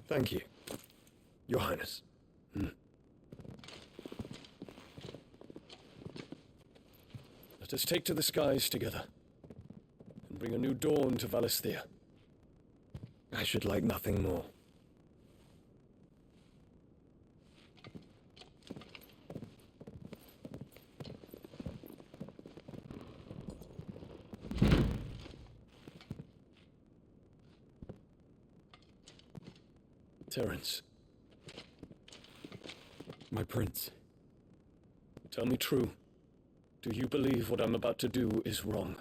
Thank you, Your Highness. Let us take to the skies together, and bring a new dawn to Valisthea. I should like nothing more. Terence. My prince. Tell me true. Do you believe what I'm about to do is wrong?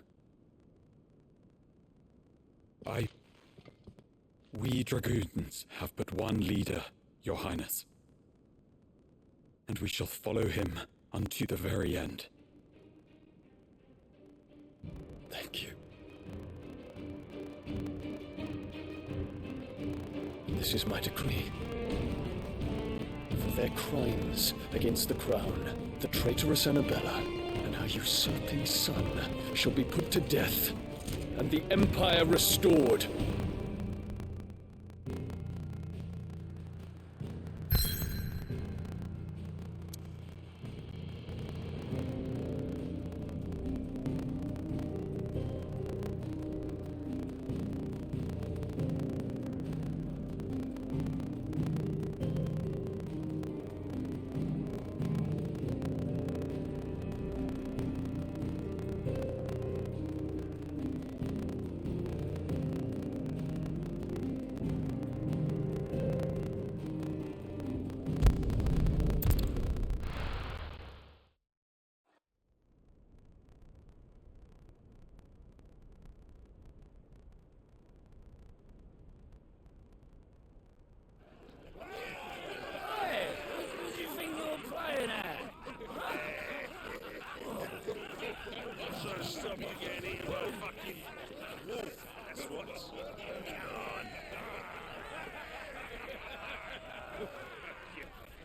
We dragoons have but one leader, Your Highness. And we shall follow him unto the very end. Thank you. This is my decree. For their crimes against the crown, the traitorous Annabella and her usurping son shall be put to death, and the Empire restored.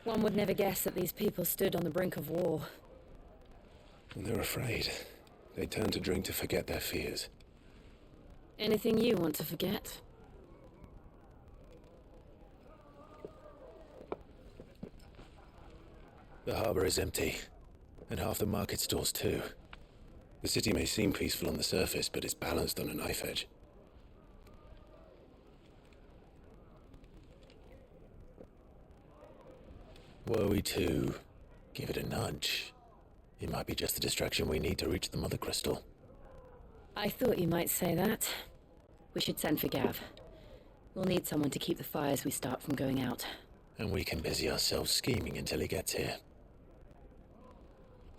One would never guess that these people stood on the brink of war. When they're afraid, they turn to drink to forget their fears. Anything you want to forget? The harbor is empty, and half the market stalls too. The city may seem peaceful on the surface, but it's balanced on a knife edge. Were we to give it a nudge, it might be just the distraction we need to reach the Mothercrystal. I thought you might say that. We should send for Gav. We'll need someone to keep the fires we start from going out. And we can busy ourselves scheming until he gets here.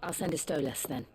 I'll send a Stolas then.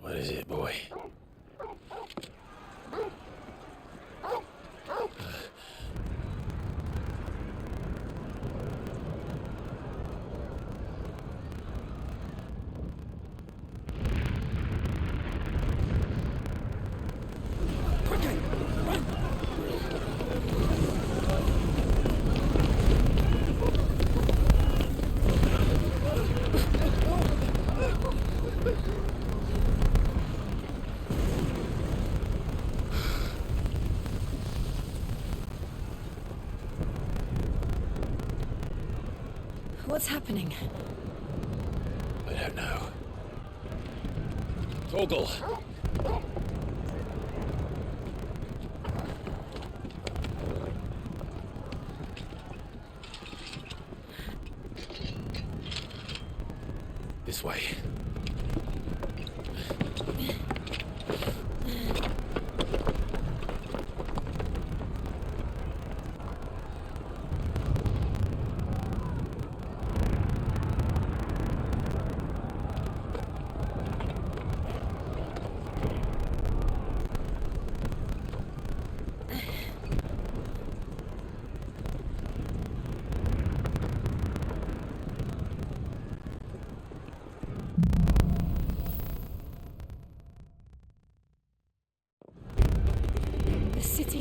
What is it, boy? What's happening? I don't know. Torgal! This way.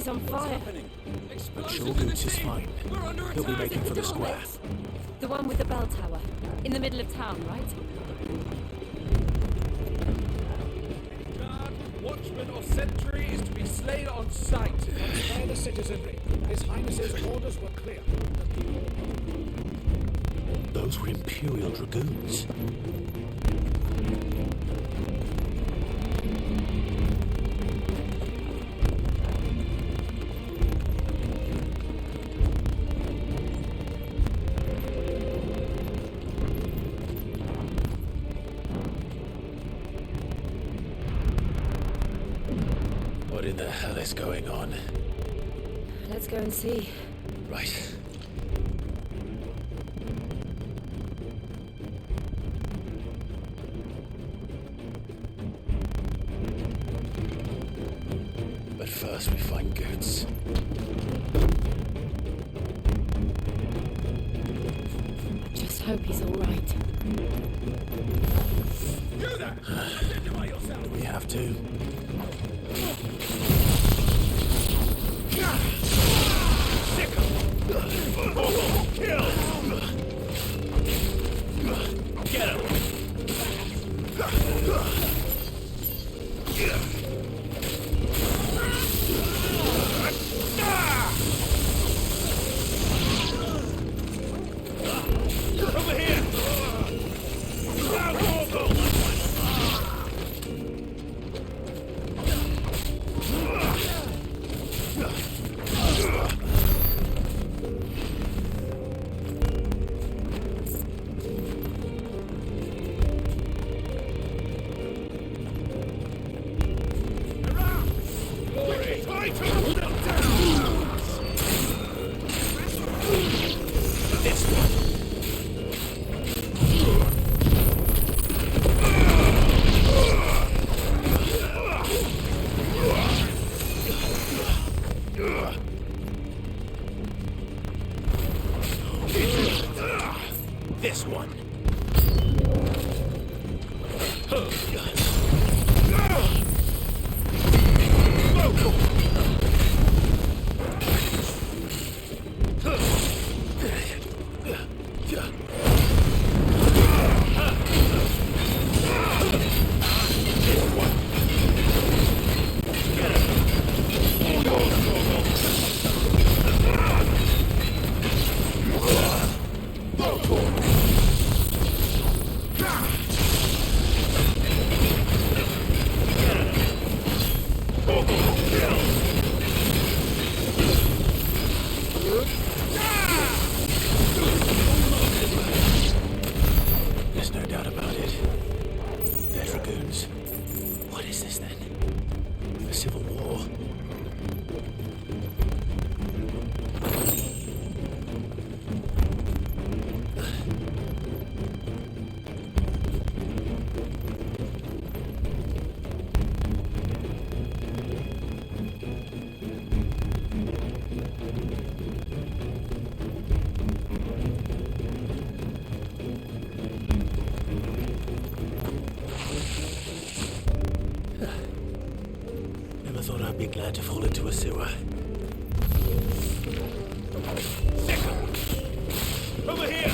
He's on fire. But Shogun's is fine. He'll be making for the square. The one with the bell tower. In the middle of town, right? Watchman or sentry is to be slain on sight. By the citizenry. His Highness's orders were clear. Those were Imperial Dragoons. What in the hell is going on? Let's go and see. Right. But first we find Goods. Just hope he's all right. You there! Identify yourself! Do we have to? Get him! Over here! This one. There's no doubt about it. They're Dragoons. What is this then? A civil war? Never thought I'd be glad to fall into a sewer. Over here!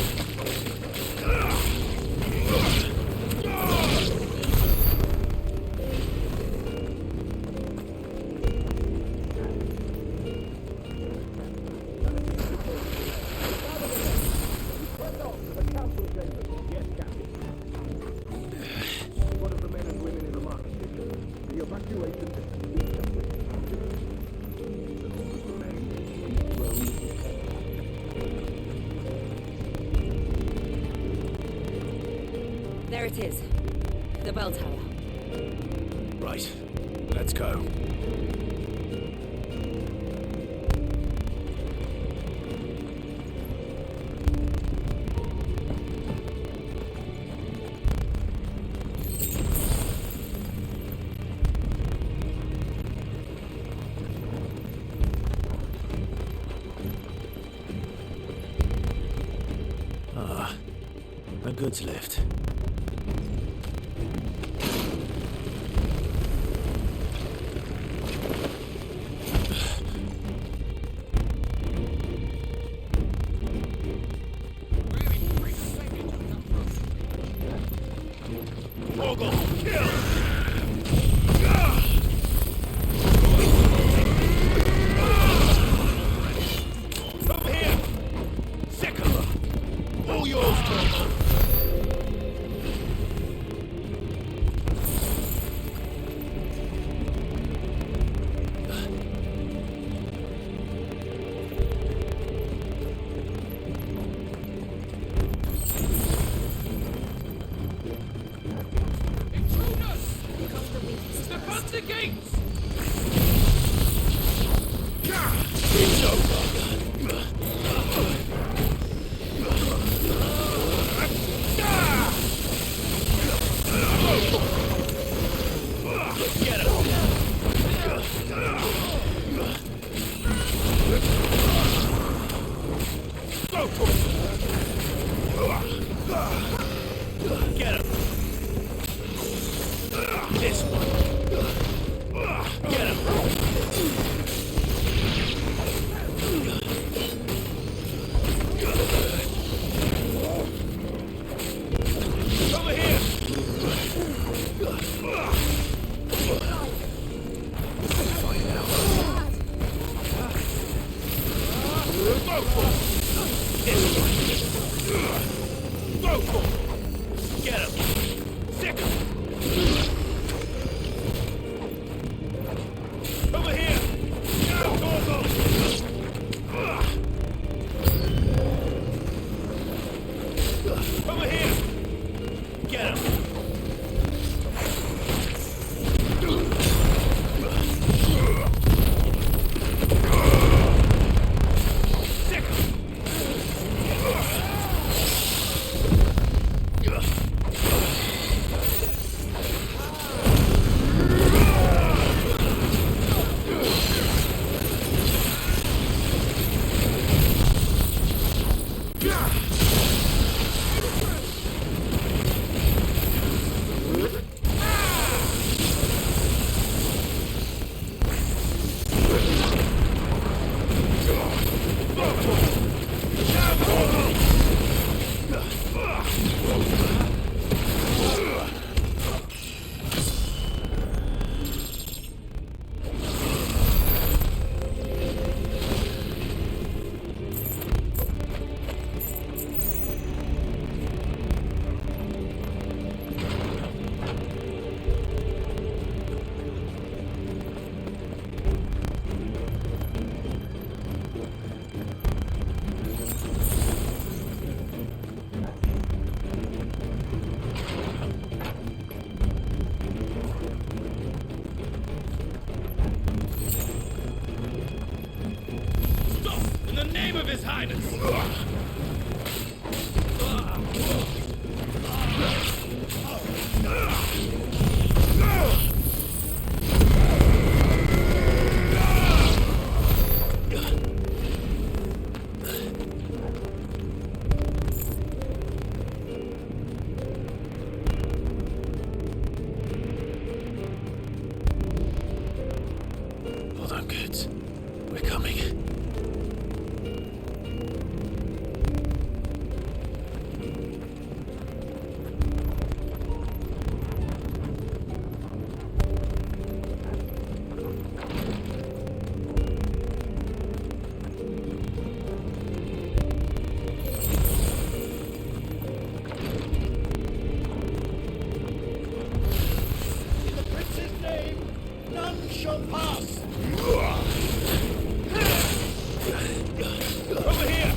There it is. The bell tower. Right. Let's go. Ah, a goods lift. the gates! It's over. Get him! Go for it! Get him! This one! Get him! Over here! Find out. Go for it! This one! Go for it! Get him! Sick him! Over here! Now, Gorgo! Over here! Get him! Sick him! Stop! In the name of His Highness! Hold on, kids. We're coming. In the prince's name, none shall pass! Over here!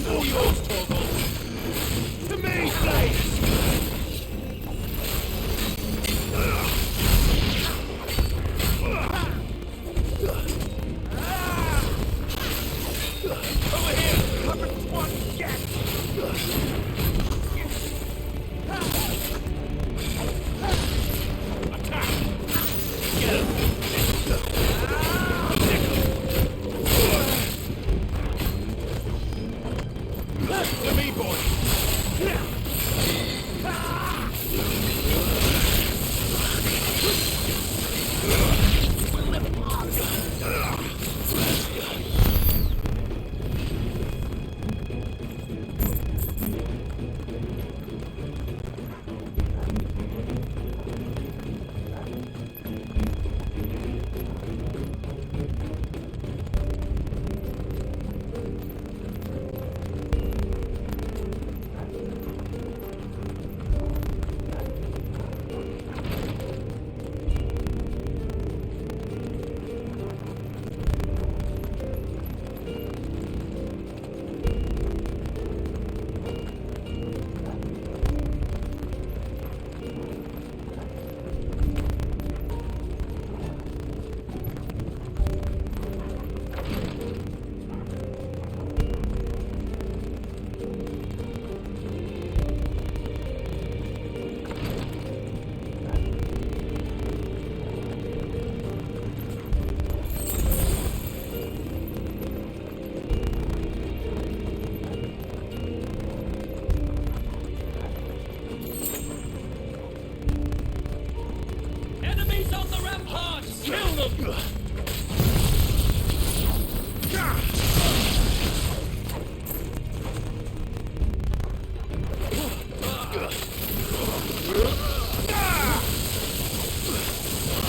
All yours, Torgal! To me, slaves! Over here! Haven't one yet! Attack! Get him! To me, boy! Enemies on the ramparts! Kill them!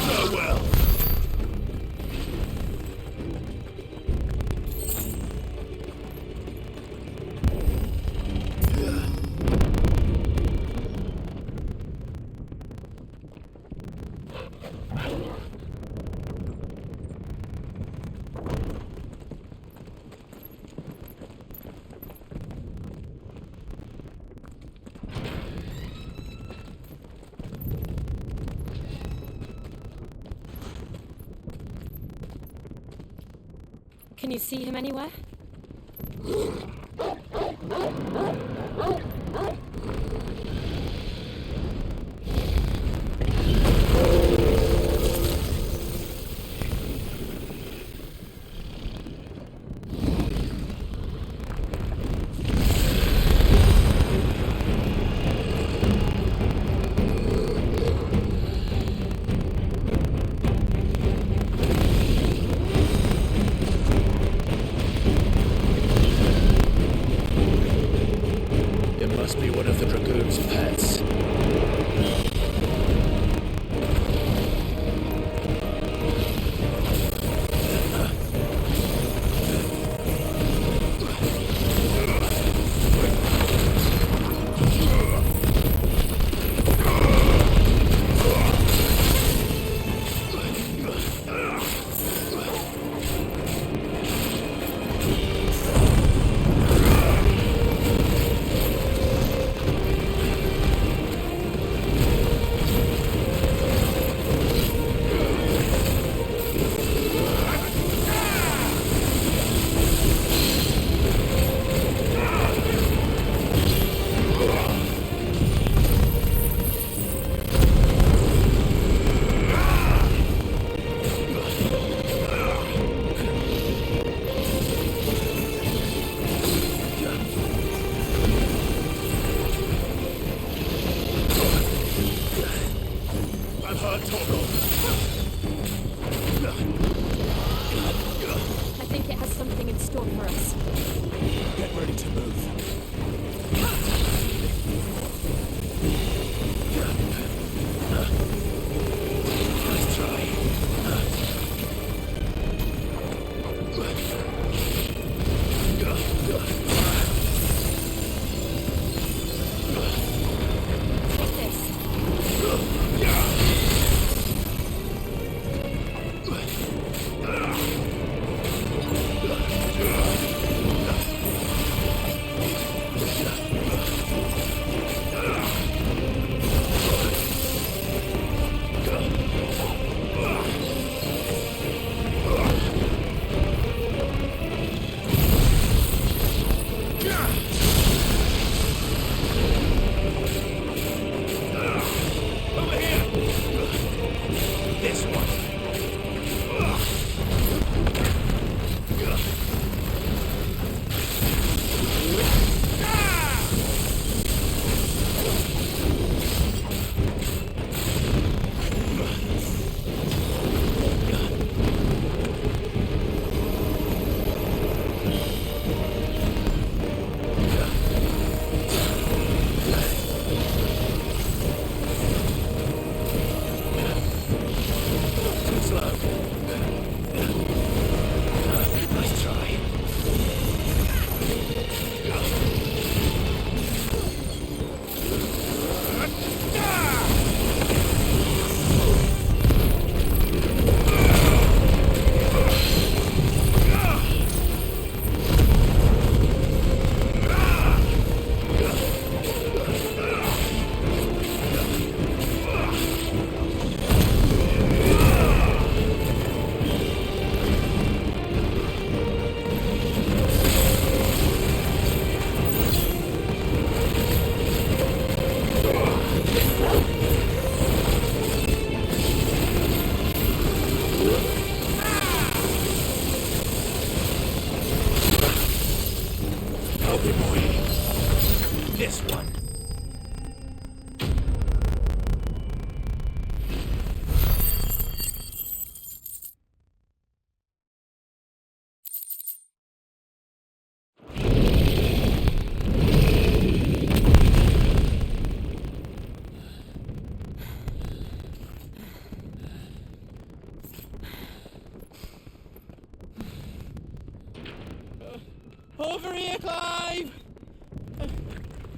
Farewell. Can you see him anywhere? Must be one of the Dragoon's pets.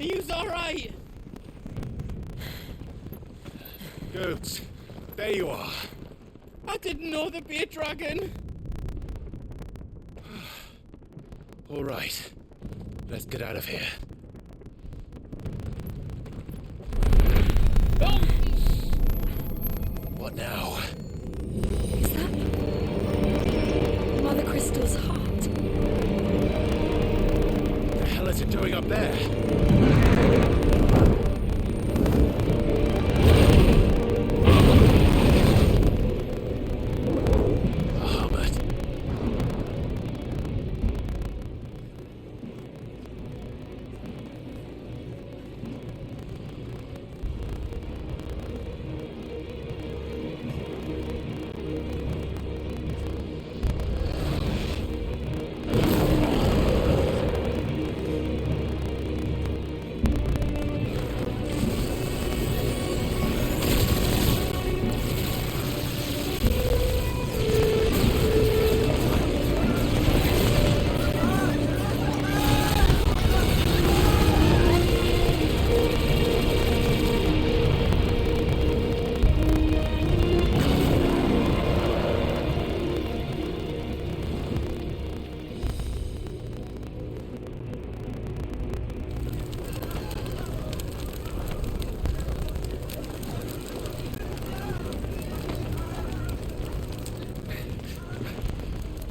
Are you alright? Goods. There you are. I didn't know there'd be a dragon. All right. Let's get out of here. Oh! What now? Is that Mothercrystals' heart? What the hell is it doing up there?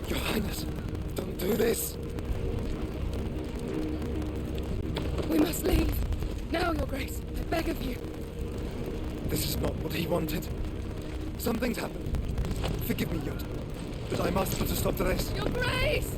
Your Highness, don't do this. We must leave. Now, Your Grace. I beg of you. This is not what he wanted. Something's happened. Forgive me, Yoda, but I must put a stop to this. Your Grace!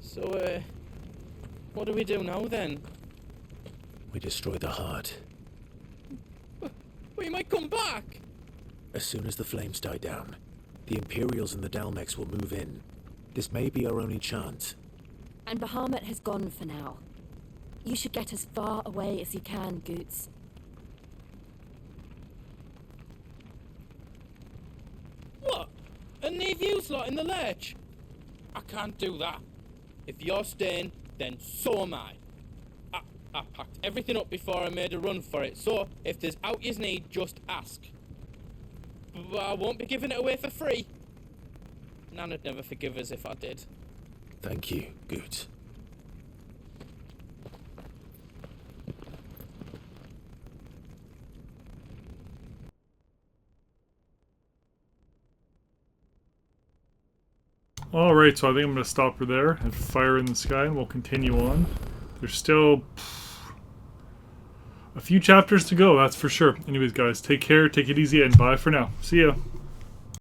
So, what do we do now then? We destroy the heart. We might come back! As soon as the flames die down, the Imperials and the Dhalmekians will move in. This may be our only chance. And Bahamut has gone for now. You should get as far away as you can, Goots. What? And leave you lot in the lurch? I can't do that. If you're staying, then so am I. I packed everything up before I made a run for it, so if there's out you need, just ask. But I won't be giving it away for free. Nana'd never forgive us if I did. Thank you, Goots. Alright, so I think I'm going to stop her there and fire in the sky, and we'll continue on. There's still a few chapters to go, that's for sure. Anyways, guys, take care, take it easy, and bye for now. See ya.